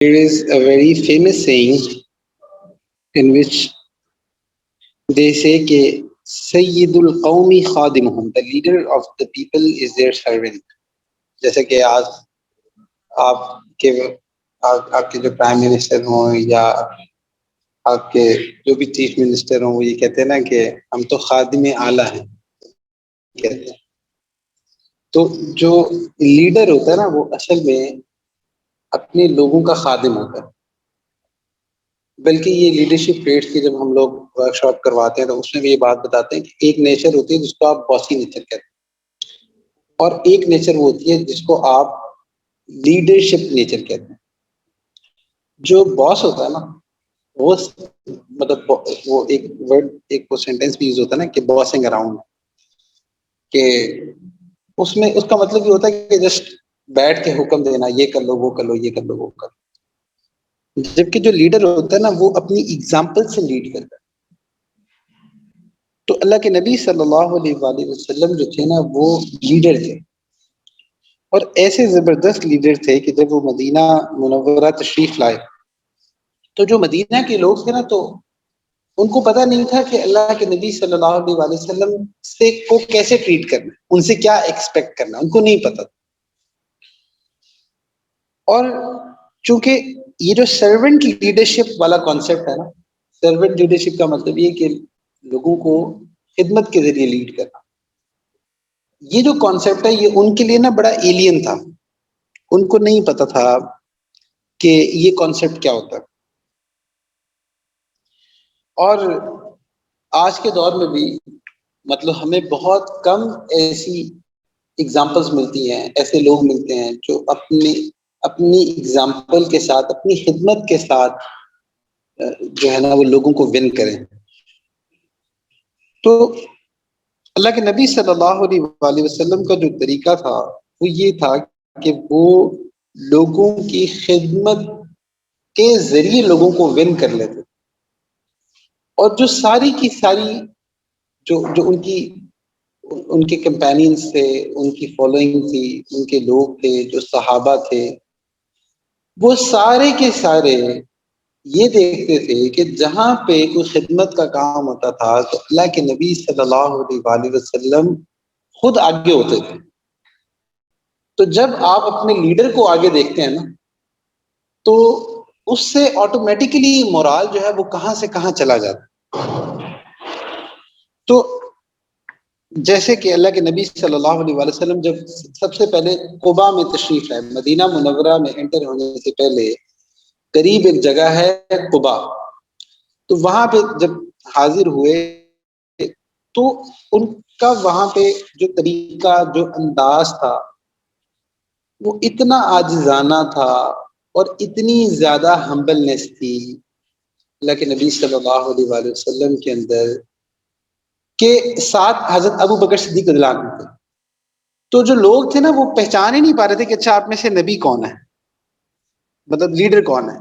There is a very famous saying in which they say کہ سید القومی خادمہم, the leader of the people is their servant. جیسے کہ آج آپ کے آپ کے جو پرائم منسٹر ہوں یا آپ کے جو بھی چیف منسٹر ہوں وہ یہ کہتے ہیں نا کہ ہم تو خادم اعلیٰ ہیں کہتے ہیں. تو جو لیڈر ہوتا ہے نا وہ اصل میں اپنے لوگوں کا خادم ہوتا ہے. بلکہ یہ لیڈرشپ ٹریٹس کی جب ہم لوگ ورک شاپ کرواتے ہیں تو اس میں بھی یہ بات بتاتے ہیں کہ ایک نیچر ہوتی ہے جس کو آپ باسی نیچر کہتے ہیں, اور ایک نیچر وہ ہوتی ہے جس کو آپ لیڈرشپ نیچر کہتے ہیں. جو باس ہوتا ہے نا وہ مطلب وہ ایک ورڈ ایک وہ سینٹینس بھی یوز ہوتا ہے نا کہ باسنگ اراؤنڈ, کہ اس میں اس کا مطلب یہ ہوتا ہے کہ جسٹ بیٹھ کے حکم دینا, یہ کر لو وہ کر لو یہ کر لو وہ کر لو. جبکہ جو لیڈر ہوتا ہے نا وہ اپنی اگزامپل سے لیڈ کرتا ہے. تو اللہ کے نبی صلی اللہ علیہ وآلہ وسلم جو تھے نا وہ لیڈر تھے, اور ایسے زبردست لیڈر تھے کہ جب وہ مدینہ منورہ تشریف لائے تو جو مدینہ کے لوگ تھے نا تو ان کو پتہ نہیں تھا کہ اللہ کے نبی صلی اللہ علیہ وآلہ وسلم سے کو کیسے ٹریٹ کرنا, ان سے کیا ایکسپیکٹ کرنا, ان کو نہیں پتہ. اور چونکہ یہ جو سرونٹ لیڈرشپ والا کانسیپٹ ہے نا, سرونٹ لیڈرشپ کا مطلب یہ کہ لوگوں کو خدمت کے ذریعے لیڈ کرنا, یہ جو کانسیپٹ ہے یہ ان کے لیے نا بڑا ایلین تھا. ان کو نہیں پتا تھا کہ یہ کانسیپٹ کیا ہوتا ہے. اور آج کے دور میں بھی مطلب ہمیں بہت کم ایسی اگزامپلس ملتی ہیں, ایسے لوگ ملتے ہیں جو اپنی اگزامپل کے ساتھ, اپنی خدمت کے ساتھ جو ہے نا وہ لوگوں کو ون کریں. تو اللہ کے نبی صلی اللہ علیہ وآلہ وسلم کا جو طریقہ تھا وہ یہ تھا کہ وہ لوگوں کی خدمت کے ذریعے لوگوں کو ون کر لیتے, اور جو ساری کی ساری جو ان کے کمپینینز تھے, ان کی فالوئنگ تھی, ان کے لوگ تھے, جو صحابہ تھے, وہ سارے کے سارے یہ دیکھتے تھے کہ جہاں پہ کوئی خدمت کا کام ہوتا تھا تو اللہ کے نبی صلی اللہ علیہ وآلہ وسلم خود آگے ہوتے تھے. تو جب آپ اپنے لیڈر کو آگے دیکھتے ہیں نا تو اس سے آٹومیٹیکلی مورال جو ہے وہ کہاں سے کہاں چلا جاتا. تو جیسے کہ اللہ کے نبی صلی اللہ علیہ وآلہ وسلم جب سب سے پہلے قباء میں تشریف لائے, مدینہ منورہ میں انٹر ہونے سے پہلے قریب ایک جگہ ہے قباء, تو وہاں پہ جب حاضر ہوئے تو ان کا وہاں پہ جو طریقہ, جو انداز تھا وہ اتنا عاجزانہ تھا اور اتنی زیادہ ہمبلنس تھی اللہ کے نبی صلی اللہ علیہ وآلہ وسلم کے اندر کہ ساتھ حضرت ابو بکر صدیق رضی اللہ عنہ تھے. تو جو لوگ تھے نا وہ پہچان ہی نہیں پا رہے تھے کہ اچھا آپ میں سے نبی کون ہے, مطلب لیڈر کون ہے.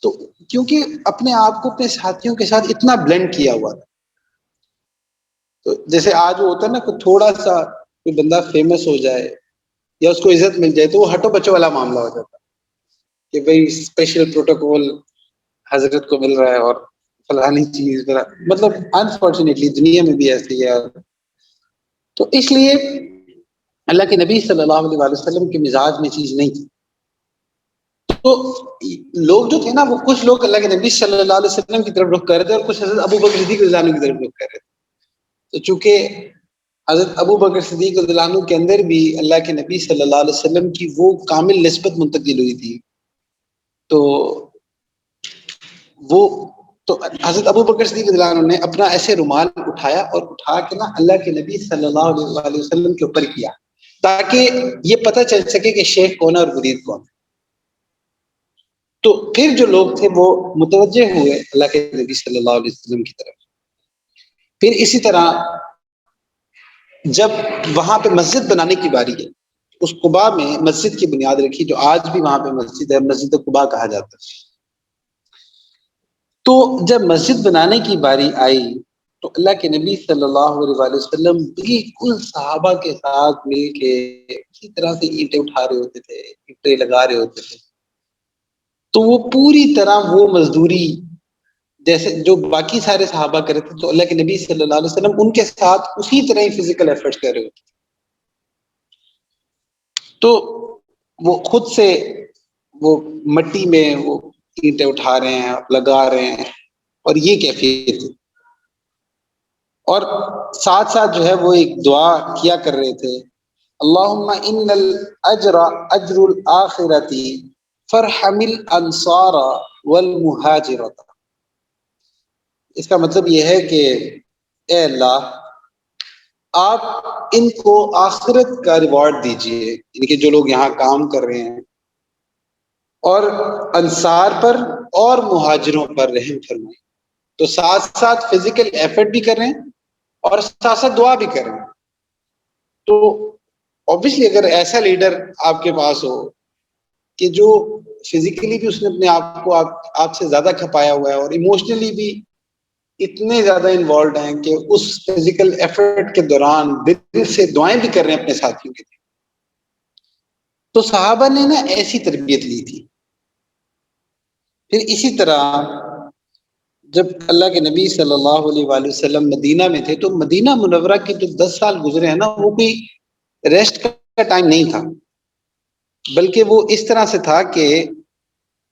تو کیونکہ اپنے آپ کو اپنے ساتھیوں کے ساتھ اتنا بلینڈ کیا ہوا تھا. تو جیسے آج وہ ہوتا ہے نا کہ تھوڑا سا کوئی بندہ فیمس ہو جائے یا اس کو عزت مل جائے تو وہ ہٹو بچو والا معاملہ ہو جاتا کہ بھئی اسپیشل پروٹوکول حضرت کو مل رہا ہے اور فلانی چیز, مطلب انفارچونیٹلی دنیا میں بھی ایسی ہے. تو اس لیے اللہ کے نبی صلی اللہ علیہ وسلم کے مزاج میں چیز نہیں تھی. تو لوگ جو تھے نا وہ کچھ لوگ اللہ کے نبی صلی اللہ علیہ وسلم کی طرف رخ کر رہے تھے اور کچھ حضرت ابو بکر صدیق رضی اللہ عنہ کی طرف رخ کر رہے تھے. تو چونکہ حضرت ابو بکر صدیق رضی اللہ عنہ کے اندر بھی اللہ کے نبی صلی اللہ علیہ وسلم کی وہ کامل نسبت منتقل ہوئی تھی, تو حضرت ابو بکر صدیق رضی اللہ عنہ نے اپنا ایسے رومال اٹھایا اور اٹھا کے نا اللہ کے نبی صلی اللہ علیہ وسلم کے اوپر کیا تاکہ یہ پتہ چل سکے کہ شیخ کون ہے اور مرید کون ہے. تو پھر جو لوگ تھے وہ متوجہ ہوئے اللہ کے نبی صلی اللہ علیہ وسلم کی طرف. پھر اسی طرح جب وہاں پہ مسجد بنانے کی باری ہے, اس قباء میں مسجد کی بنیاد رکھی, جو آج بھی وہاں پہ مسجد ہے, مسجد قباء کہا جاتا ہے. تو جب مسجد بنانے کی باری آئی تو اللہ کے نبی صلی اللہ علیہ وآلہ وسلم بالکل صحابہ کے ساتھ مل کے اسی طرح سے اینٹیں اٹھا رہے ہوتے تھے, اینٹیں لگا رہے ہوتے تھے. تو وہ پوری طرح وہ مزدوری جیسے جو باقی سارے صحابہ کرے تھے، تو اللہ کے نبی صلی اللہ علیہ وسلم ان کے ساتھ اسی طرح ہی فزیکل ایفرٹس کر رہے ہوتے تھے. تو وہ خود سے وہ مٹی میں وہ اینٹیں اٹھا رہے ہیں، لگا رہے ہیں، اور یہ کیفیت ہے. اور ساتھ ساتھ جو ہے وہ ایک دعا کیا کر رہے تھے، اللہم ان الاجر اجر الاخرتی فرحم الانصار والمہاجرۃ. اس کا مطلب یہ ہے کہ اے اللہ، آپ ان کو آخرت کا ریوارڈ دیجئے، یعنی کہ جو لوگ یہاں کام کر رہے ہیں، اور انصار پر اور مہاجروں پر رحم فرمائیں. تو ساتھ ساتھ فزیکل ایفرٹ بھی کر رہے ہیں اور ساتھ ساتھ دعا بھی کر رہے ہیں. تو obviously اگر ایسا لیڈر آپ کے پاس ہو کہ جو فزیکلی بھی اس نے اپنے آپ کو آپ سے زیادہ کھپایا ہوا ہے اور ایموشنلی بھی اتنے زیادہ انوالوڈ ہیں کہ اس فزیکل ایفرٹ کے دوران دل سے دعائیں بھی کر رہے ہیں اپنے ساتھیوں کے لیے، تو صحابہ نے نا ایسی تربیت لی تھی. پھر اسی طرح جب اللہ کے نبی صلی اللہ علیہ وآلہ وسلم مدینہ میں تھے، تو مدینہ منورہ کے جو 10 سال گزرے ہیں نا، وہ کوئی ریسٹ کا ٹائم نہیں تھا، بلکہ وہ اس طرح سے تھا کہ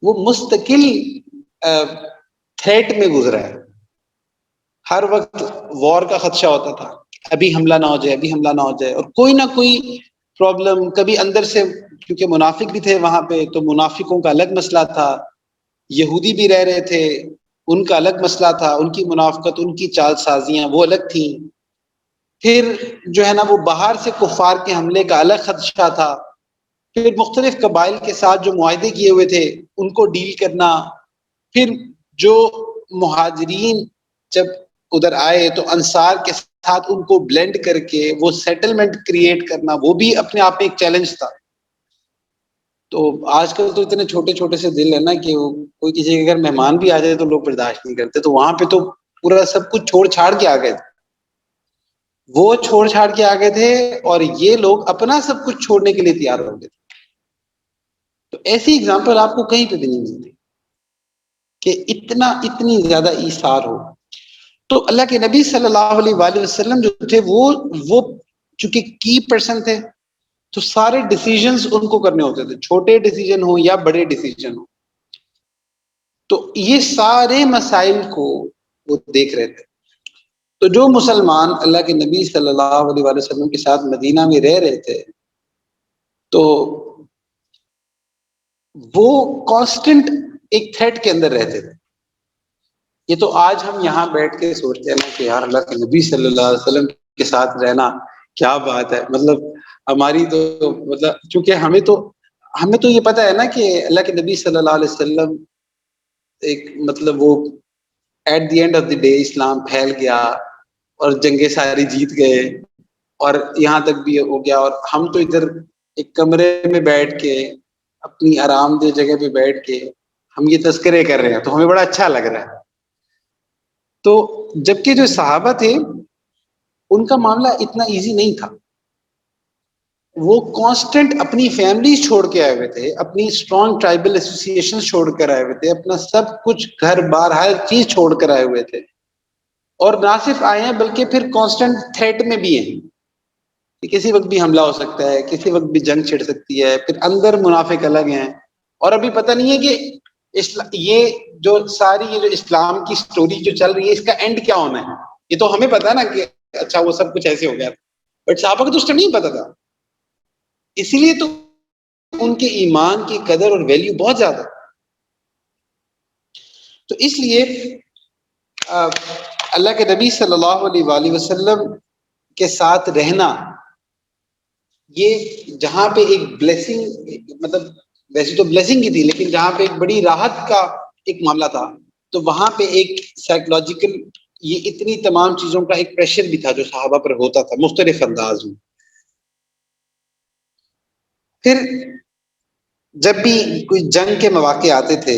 وہ مستقل تھریٹ میں گزرا ہے. ہر وقت وار کا خدشہ ہوتا تھا، ابھی حملہ نہ ہو جائے، ابھی حملہ نہ ہو جائے، اور کوئی نہ کوئی پرابلم کبھی اندر سے، کیونکہ منافق بھی تھے وہاں پہ، تو منافقوں کا الگ مسئلہ تھا، یہودی بھی رہ رہے تھے، ان کا الگ مسئلہ تھا، ان کی منافقت، ان کی چال سازیاں وہ الگ تھیں. پھر جو ہے نا وہ باہر سے کفار کے حملے کا الگ خدشہ تھا. پھر مختلف قبائل کے ساتھ جو معاہدے کیے ہوئے تھے ان کو ڈیل کرنا. پھر جو مہاجرین جب ادھر آئے تو انصار کے ساتھ ان کو بلینڈ کر کے وہ سیٹلمنٹ کریٹ کرنا، وہ بھی اپنے آپ میں ایک چیلنج تھا. تو آج کل تو اتنے چھوٹے چھوٹے سے دل ہے نا کہ وہ کوئی کسی کے گھر مہمان بھی آ جائے تو لوگ برداشت نہیں کرتے. تو وہاں پہ تو پورا سب کچھ چھوڑ چھاڑ کے آ گئے تھے، وہ چھوڑ چھاڑ کے آ گئے تھے، اور یہ لوگ اپنا سب کچھ چھوڑنے کے لیے تیار ہو گئے تھے. تو ایسی اگزامپل آپ کو کہیں پہ بھی نہیں ملتی کہ اتنی زیادہ ایثار ہو. تو اللہ کے نبی صلی اللہ علیہ وآلہ وسلم جو تھے وہ چونکہ کی پرسن تھے، تو سارے ڈیسیجنز ان کو کرنے ہوتے تھے، چھوٹے ڈیسیجن ہوں یا بڑے ڈیسیجن ہوں. تو یہ سارے مسائل کو وہ دیکھ رہے تھے. تو جو مسلمان اللہ کے نبی صلی اللہ علیہ وآلہ وسلم کے ساتھ مدینہ میں رہ رہے تھے، تو وہ کانسٹنٹ ایک تھریٹ کے اندر رہتے تھے. یہ تو آج ہم یہاں بیٹھ کے سوچتے ہیں نا کہ یار اللہ کے نبی صلی اللہ علیہ وسلم کے ساتھ رہنا کیا بات ہے. مطلب ہماری تو مطلب چونکہ ہمیں تو یہ پتہ ہے نا کہ اللہ کے نبی صلی اللہ علیہ وسلم ایک مطلب وہ at the end of the day اسلام پھیل گیا اور جنگیں ساری جیت گئے اور یہاں تک بھی ہو گیا، اور ہم تو ادھر ایک کمرے میں بیٹھ کے اپنی آرام دہ جگہ پہ بیٹھ کے ہم یہ تذکرے کر رہے ہیں، تو ہمیں بڑا اچھا لگ رہا ہے. تو جبکہ جو صحابہ تھے ان کا معاملہ اتنا ایزی نہیں تھا. وہ کانسٹنٹ اپنی فیملی چھوڑ کے آئے ہوئے تھے، اپنی اسٹرانگ ٹرائبل ایسوسیشن چھوڑ کر آئے ہوئے تھے، اپنا سب کچھ گھر بار ہر چیز چھوڑ کر آئے ہوئے تھے. اور نہ صرف آئے ہیں بلکہ پھر کانسٹنٹ تھریٹ میں بھی ہیں کہ کسی وقت بھی حملہ ہو سکتا ہے، کسی وقت بھی جنگ چھڑ سکتی ہے. پھر اندر منافق الگ ہیں، اور ابھی پتہ نہیں ہے کہ یہ جو اسلام کی سٹوری جو چل رہی ہے اس کا اینڈ کیا ہونا ہے. یہ تو ہمیں پتا ہے نا کہ اچھا وہ سب کچھ ایسے ہو گیا، بٹ صحابہ کو تو اس ٹائم نہیں پتا تھا. اسی لیے تو ان کے ایمان کی قدر اور ویلیو بہت زیادہ. تو اس لیے اللہ کے نبی صلی اللہ علیہ وآلہ وسلم کے ساتھ رہنا، یہ جہاں پہ ایک بلیسنگ، مطلب ویسے تو بلیسنگ ہی تھی، لیکن جہاں پہ ایک بڑی راحت کا ایک معاملہ تھا، تو وہاں پہ ایک سائیکولوجیکل یہ اتنی تمام چیزوں کا ایک پریشر بھی تھا جو صحابہ پر ہوتا تھا مختلف انداز میں. پھر جب بھی کوئی جنگ کے مواقع آتے تھے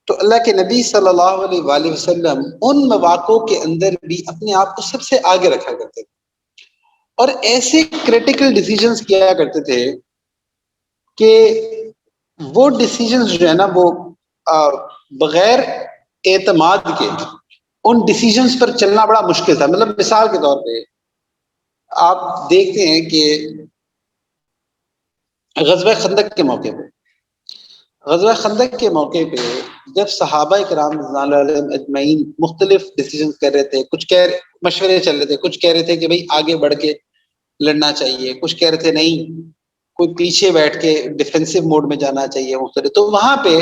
تو اللہ کے نبی صلی اللہ علیہ وآلہ وسلم ان مواقعوں کے اندر بھی اپنے آپ کو سب سے آگے رکھا کرتے تھے، اور ایسے کریٹیکل ڈیسیجنز کیا کرتے تھے کہ وہ ڈیسیجنز جو ہے نا وہ بغیر اعتماد کے ان ڈیسیجنز پر چلنا بڑا مشکل تھا. مطلب مثال کے طور پہ آپ دیکھتے ہیں کہ غزوہ خندق کے موقع پہ غزوہ خندق کے موقع پہ جب صحابہ کرام رضوان اللہ علیہم اجمعین مختلف ڈیسیجن کر رہے تھے, کچھ مشورے چل رہے تھے, کچھ کہہ رہے تھے کہ بھئی آگے بڑھ کے لڑنا چاہیے, کچھ کہہ رہے تھے نہیں کوئی پیچھے بیٹھ کے ڈیفینسو موڈ میں جانا چاہیے مختلف. تو وہاں پہ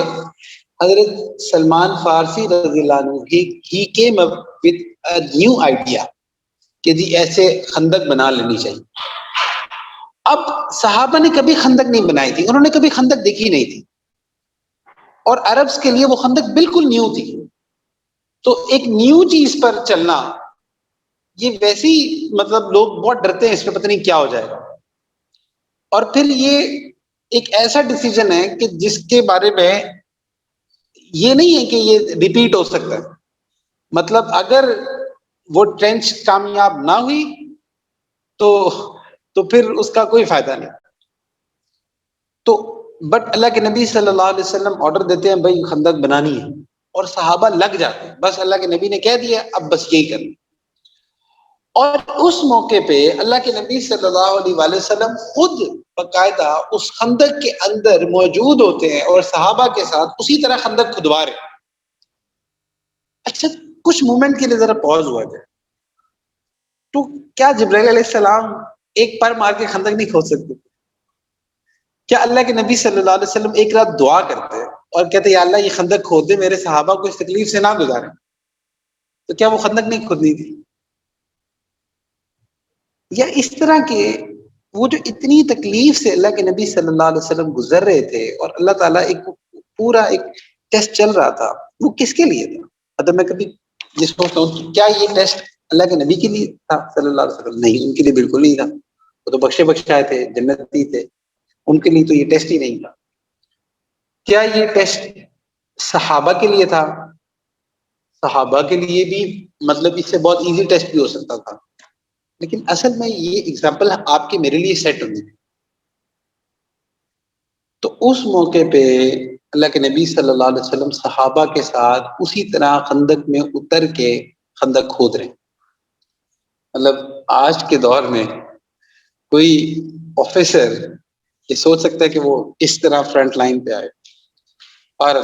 حضرت سلمان فارسی رضی اللہ عنہ ہی came up with a new idea کہ جی ایسے خندق بنا لینی چاہیے. اب صحابہ نے کبھی خندق نہیں بنائی تھی, انہوں نے کبھی خندق دیکھی نہیں تھی, اور عربز کے لیے وہ خندق بالکل نیو تھی. تو ایک نیو چیز پر چلنا یہ ویسے ہی مطلب لوگ بہت ڈرتے ہیں اس پہ پتہ نہیں کیا ہو جائے گا. اور پھر یہ ایک ایسا ڈیسیجن ہے کہ جس کے بارے میں یہ نہیں ہے کہ یہ ریپیٹ ہو سکتا ہے. مطلب اگر وہ ٹرینچ کامیاب نہ ہوئی تو پھر اس کا کوئی فائدہ نہیں. تو بٹ اللہ کے نبی صلی اللہ علیہ وسلم آرڈر دیتے ہیں بھائی خندق بنانی ہے, اور صحابہ لگ جاتے ہیں, بس اللہ کے نبی نے کہہ دیا اب بس یہی کرنا. اور اس موقع پہ اللہ کے نبی صلی اللہ علیہ وآلہ وسلم خود باقاعدہ اس خندق کے اندر موجود ہوتے ہیں اور صحابہ کے ساتھ اسی طرح خندق کھدوا رہے. اچھا کچھ مومنٹ کے لیے ذرا پاز ہوا جائے, تو کیا جبرائیل علیہ السلام ایک پر مار کے خندق نہیں کھود سکتے؟ کیا اللہ کے نبی صلی اللہ علیہ وسلم ایک رات دعا کرتے اور کہتے یا اللہ یہ خندق کھود دے, میرے صحابہ کو اس تکلیف سے نہ گزارے؟ تو کیا وہ خندق نہیں کھودنی تھی؟ یا اس طرح کے وہ جو اتنی تکلیف سے اللہ کے نبی صلی اللہ علیہ وسلم گزر رہے تھے اور اللہ تعالیٰ ایک پورا ایک ٹیسٹ چل رہا تھا, وہ کس کے لیے تھا؟ مطلب میں کبھی یہ سوچتا ہوں کہ کیا یہ ٹیسٹ اللہ کے نبی کے لیے تھا صلی اللہ علیہ وسلم؟ نہیں, ان کے لیے بالکل نہیں تھا. وہ تو بخشے بخشائے تھے, جنتی تھے, ان کے لیے تو یہ ٹیسٹ ہی نہیں تھا. کیا یہ ٹیسٹ صحابہ کے لیے تھا؟ صحابہ کے لیے بھی مطلب اس سے بہت ایزی ٹیسٹ بھی ہو سکتا تھا, لیکن اصل میں یہ ایگزامپل آپ کے میرے لیے سیٹ ہوئی. تو اس موقع پہ اللہ کے نبی صلی اللہ علیہ وسلم صحابہ کے ساتھ اسی طرح خندق میں اتر کے خندق کھود رہے. مطلب آج کے دور میں کوئی آفیسر یہ سوچ سکتا ہے کہ وہ اس طرح فرنٹ لائن پہ آئے؟ اور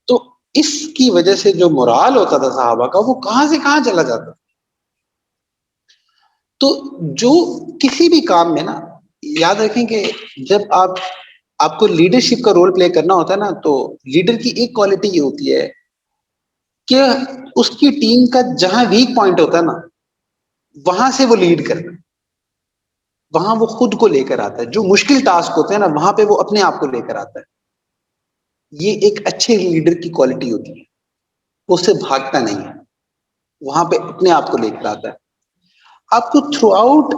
تو اس کی وجہ سے جو مورال ہوتا تھا صحابہ کا وہ کہاں سے کہاں چلا جاتا تھا. تو جو کسی بھی کام میں نا یاد رکھیں کہ جب آپ کو لیڈرشپ کا رول پلے کرنا ہوتا ہے نا, تو لیڈر کی ایک کوالٹی یہ ہوتی ہے کہ اس کی ٹیم کا جہاں ویک پوائنٹ ہوتا ہے نا وہاں سے وہ لیڈ کرنا, وہاں وہ خود کو لے کر آتا ہے. جو مشکل ٹاسک ہوتے ہیں نا وہاں پہ وہ اپنے آپ کو لے کر آتا ہے. یہ ایک اچھے لیڈر کی کوالٹی ہوتی ہے, وہ اس سے بھاگتا نہیں ہے, وہاں پہ اپنے آپ کو لے کر آتا ہے. آپ کو تھرو آؤٹ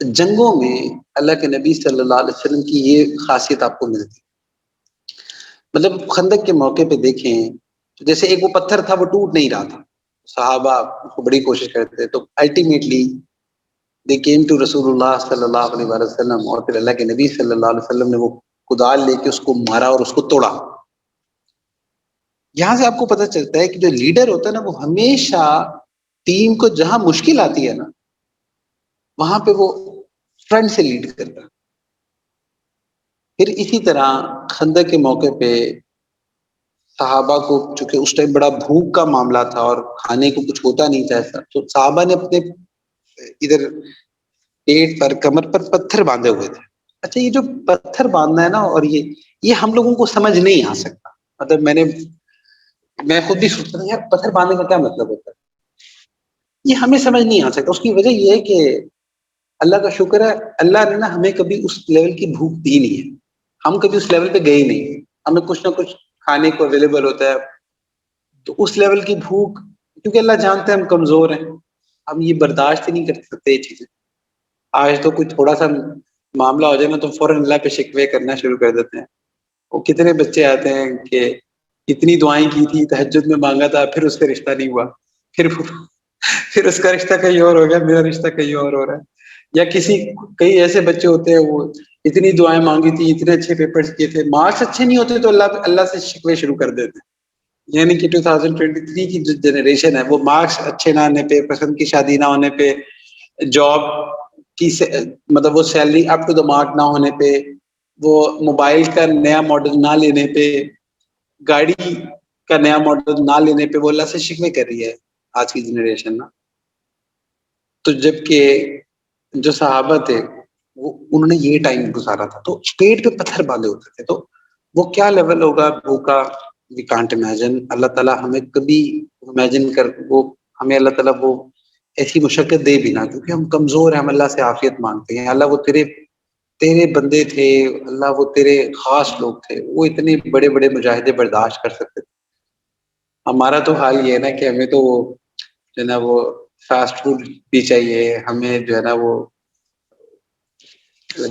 جنگوں میں اللہ کے نبی صلی اللہ علیہ وسلم کی یہ خاصیت آپ کو ملتی. مطلب خندق کے موقع پہ دیکھیں جیسے ایک وہ پتھر تھا وہ ٹوٹ نہیں رہا تھا, صحابہ کو بڑی کوشش کرتے تھے, تو الٹیمیٹلی they came to رسول اللہ صلی اللہ علیہ وسلم, اور پھر اللہ کے نبی صلی اللہ علیہ وسلم نے وہ کدال لے کے اس کو مارا اور اس کو توڑا. یہاں سے آپ کو پتہ چلتا ہے کہ جو لیڈر ہوتا ہے نا وہ ہمیشہ ٹیم کو جہاں مشکل آتی ہے نا وہاں پہ وہ فرنٹ سے لیڈ کرتا. پھر اسی طرح خندق کے موقع پہ صحابہ کو چونکہ اس ٹائم بڑا بھوک کا معاملہ تھا اور کھانے کو کچھ ہوتا نہیں تھا ایسا, تو صحابہ نے اپنے ادھر پیٹ پر کمر پر پتھر باندھے ہوئے تھے. اچھا یہ جو پتھر باندھنا ہے نا, اور یہ ہم لوگوں کو سمجھ نہیں آ سکتا. مطلب میں خود بھی سوچتا تھا یار پتھر باندھنے کا کیا مطلب ہوتا ہے, یہ ہمیں سمجھ نہیں آ سکتا. اس کی وجہ یہ ہے کہ اللہ کا شکر ہے اللہ نے نا ہمیں کبھی اس لیول کی بھوک دی نہیں ہے, ہم کبھی اس لیول پہ گئے ہی نہیں. ہمیں کچھ نہ کچھ کھانے کو اویلیبل ہوتا ہے, تو اس لیول کی بھوک کیونکہ اللہ جانتے ہیں ہم کمزور ہیں, ہم یہ برداشت ہی نہیں کر سکتے یہ چیزیں. آج تو کوئی تھوڑا سا معاملہ ہو جائے نا تو فوراً اللہ پہ شکوے کرنا شروع کر دیتے ہیں. وہ کتنے بچے آتے ہیں کہ اتنی دعائیں کی تھی, تہجد میں مانگا تھا, پھر اس کا رشتہ نہیں ہوا, پھر اس کا رشتہ کہیں اور ہو گیا, میرا رشتہ کہیں اور ہو رہا ہے. یا کئی ایسے بچے ہوتے ہیں وہ اتنی دعائیں مانگی تھی، اتنے اچھے پیپرز کیے تھے، مارکس اچھے نہیں ہوتے تو اللہ سے شکوے شروع کر دیتے. یعنی کہ 2023 کی جو جنریشن ہے وہ مارکس اچھے نہ آنے پہ، پسند کی شادی نہ ہونے پہ، جاب کی مطلب وہ salary up to the mark نہ ہونے پہ، وہ موبائل کا نیا ماڈل نہ لینے پہ، گاڑی کا نیا ماڈل نہ لینے پہ وہ اللہ سے شکوے کر رہی ہے آج کی جنریشن نا. تو جب کہ جو صحابہ تھے وہ انہوں نے یہ ٹائم گزارا تھا تو پیٹ پہ پتھر باندھے ہوتے تھے، تو وہ کیا لیول ہوگا بھوکا، وی کانٹ امیجن. اللہ تعالیٰ ہمیں کبھی امیجن کر وہ ہمیں اللہ تعالیٰ وہ ایسی مشقت دے بھی نہ، کیونکہ ہم کمزور ہیں، ہم اللہ سے عافیت مانگتے ہیں. اللہ وہ تیرے بندے تھے، اللہ وہ تیرے خاص لوگ تھے، وہ اتنے بڑے بڑے مجاہدے برداشت کر سکتے تھے. ہمارا تو حال یہ ہے نا کہ ہمیں تو جو ہے نا وہ فاسٹ فوڈ بھی چاہیے، ہمیں جو ہے نا وہ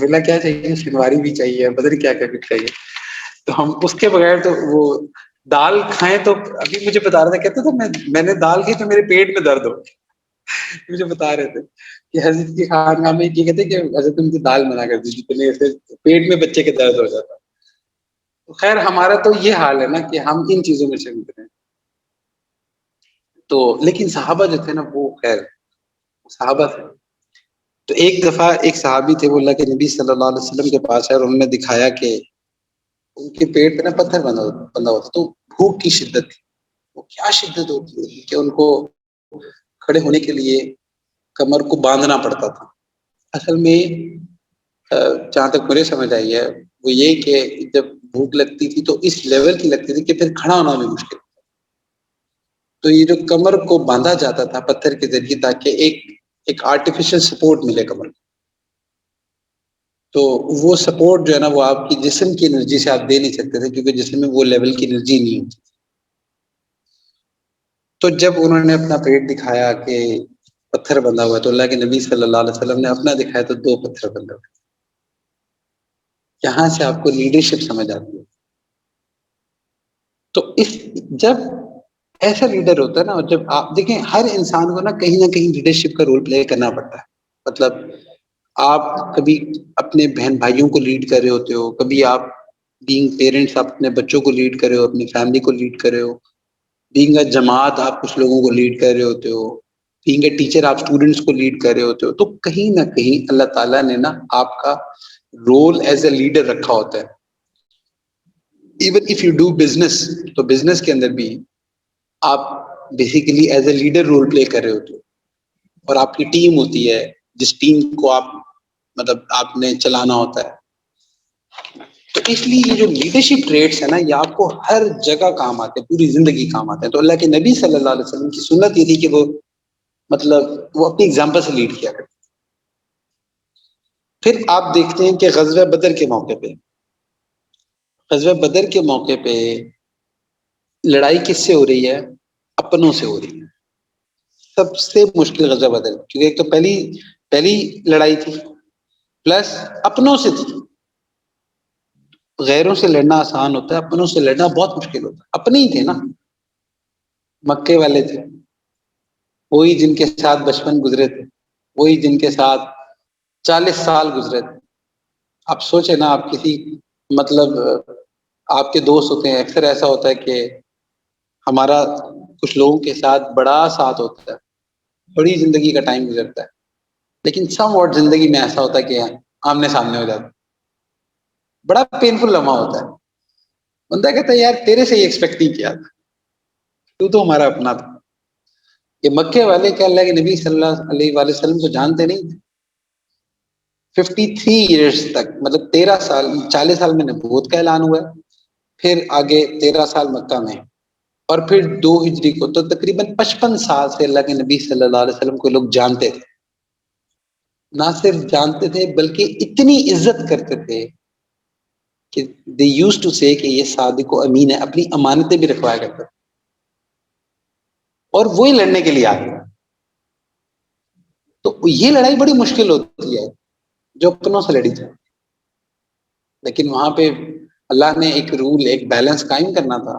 رلا کیا چاہیے، شنواری بھی چاہیے، بدر کیا کیا کچھ چاہیے. تو ہم اس کے بغیر تو وہ دال کھائیں تو ابھی مجھے بتا رہا تھا، کہتے تو میں نے دال کھی تو میرے پیٹ میں درد ہو. مجھے بتا رہے تھے کہ حضرت کی خانقاہ میں یہ کہتے کہ حضرت ان کی دال منع کر دی جتنے سے پیٹ میں بچے کے درد ہو جاتا. خیر ہمارا تو یہ حال ہے نا کہ ہم ان چیزوں میں شامل ہیں. تو لیکن صحابہ جو تھے نا وہ خیر صحابہ تھے. تو ایک دفعہ ایک صحابی تھے، وہ اللہ کے نبی صلی اللہ علیہ وسلم کے پاس ہے اور انہوں نے دکھایا کہ ان کے پیٹ پہ نا پتھر بندھا ہوتا. تو بھوک کی شدت تھی. وہ کیا شدت ہوتی ہے کہ ان کو کھڑے ہونے کے لیے کمر کو باندھنا پڑتا تھا. اصل میں جہاں تک مجھے سمجھ آئی ہے وہ یہ کہ جب بھوک لگتی تھی تو اس لیول کی لگتی تھی کہ پھر کھڑا ہونا بھی مشکل. تو یہ جو کمر کو باندھا جاتا تھا پتھر کے ذریعے تاکہ ایک آرٹیفیشل سپورٹ ملے کمر کو. تو وہ سپورٹ جو ہے نا وہ آپ کی جسم کی انرجی سے آپ دے نہیں سکتے تھے، کیونکہ جسم میں وہ لیول کی انرجی نہیں ہوتی. تو جب انہوں نے اپنا پیٹ دکھایا کہ پتھر بندھا ہوا ہے تو اللہ کے نبی صلی اللہ علیہ وسلم نے اپنا دکھایا تو 2 پتھر بندھے ہوئے. یہاں سے آپ کو لیڈرشپ سمجھ آتی ہے. تو جب ایسا لیڈر ہوتا ہے نا، جب آپ دیکھیں ہر انسان کو نا کہیں لیڈرشپ کا رول پلے کرنا پڑتا ہے. مطلب آپ کبھی اپنے بہن بھائیوں کو لیڈ کر رہے ہوتے ہو، کبھی آپ بینگ پیرنٹس آپ اپنے بچوں کو لیڈ کر رہے ہو، اپنی فیملی کو لیڈ کر رہے ہو، بینگ اے جماعت آپ کچھ لوگوں کو لیڈ کر رہے ہوتے ہو، بینگ اے ٹیچر آپ اسٹوڈنٹس کو لیڈ کر رہے ہوتے ہو. تو کہیں نہ کہیں اللہ تعالیٰ نے نا آپ کا رول ایز اے لیڈر رکھا ہوتا ہے. Even if you do business, تو بزنس کے اندر بھی آپ basically as a leader role play کر رہے ہوتے ہو، اور آپ کی ٹیم ہوتی ہے جس ٹیم کو آپ نے چلانا ہوتا ہے. تو اس لیے یہ جو لیڈرشپ ٹریٹس ہے نا یہ آپ کو ہر جگہ کام آتے ہیں، پوری زندگی کام آتے ہیں. تو اللہ کے نبی صلی اللہ علیہ وسلم کی سنت یہ تھی کہ وہ اپنی ایگزامپل سے لیڈ کیا کرتے. پھر آپ دیکھتے ہیں کہ غزوہ بدر کے موقع پہ لڑائی کس سے ہو رہی ہے؟ اپنوں سے ہو رہی ہے. سب سے مشکل غزوہ بدر، کیونکہ ایک تو پہلی لڑائی تھی، پلس اپنوں سے تھی. غیروں سے لڑنا آسان ہوتا ہے، اپنوں سے لڑنا بہت مشکل ہوتا ہے. اپنے ہی تھے نا، مکے والے تھے، وہی جن کے ساتھ بچپن گزرے تھے، وہی جن کے ساتھ 40 سال گزرے تھے. آپ سوچیں نا، آپ کسی آپ کے دوست ہوتے ہیں، اکثر ایسا ہوتا ہے کہ ہمارا کچھ لوگوں کے ساتھ بڑا ساتھ ہوتا ہے، بڑی زندگی کا ٹائم گزرتا ہے، لیکن سم واٹ زندگی میں ایسا ہوتا ہے کہ آمنے سامنے ہو جاتا ہے. بڑا پینفل لمحہ ہوتا ہے. بندہ کہتا ہے یار تیرے سے ہی ایکسپیکٹ نہیں کیا تھا، تو ہمارا اپنا تھا. کہ مکے والے کیا اللہ کے نبی صلی اللہ علیہ وآلہ وسلم کو جانتے نہیں تھے. 53 ایئرس تک، مطلب 13 سال 40 سال میں نبوت کا اعلان ہوا ہے، پھر آگے 13 سال مکہ میں، اور پھر 2 ہجری کو، تو تقریباً 55 سال سے اللہ کے نبی صلی اللہ علیہ وسلم کو لوگ جانتے تھے. نہ صرف جانتے تھے بلکہ اتنی عزت کرتے تھے کہ they used to say کہ یہ صادق و امین ہے، اپنی امانتیں بھی رکھوایا کرتے تھے، اور وہی لڑنے کے لیے آتے. تو یہ لڑائی بڑی مشکل ہوتی ہے جو اپنوں سے لڑی جائے، لیکن وہاں پہ اللہ نے ایک رول، ایک بیلنس قائم کرنا تھا،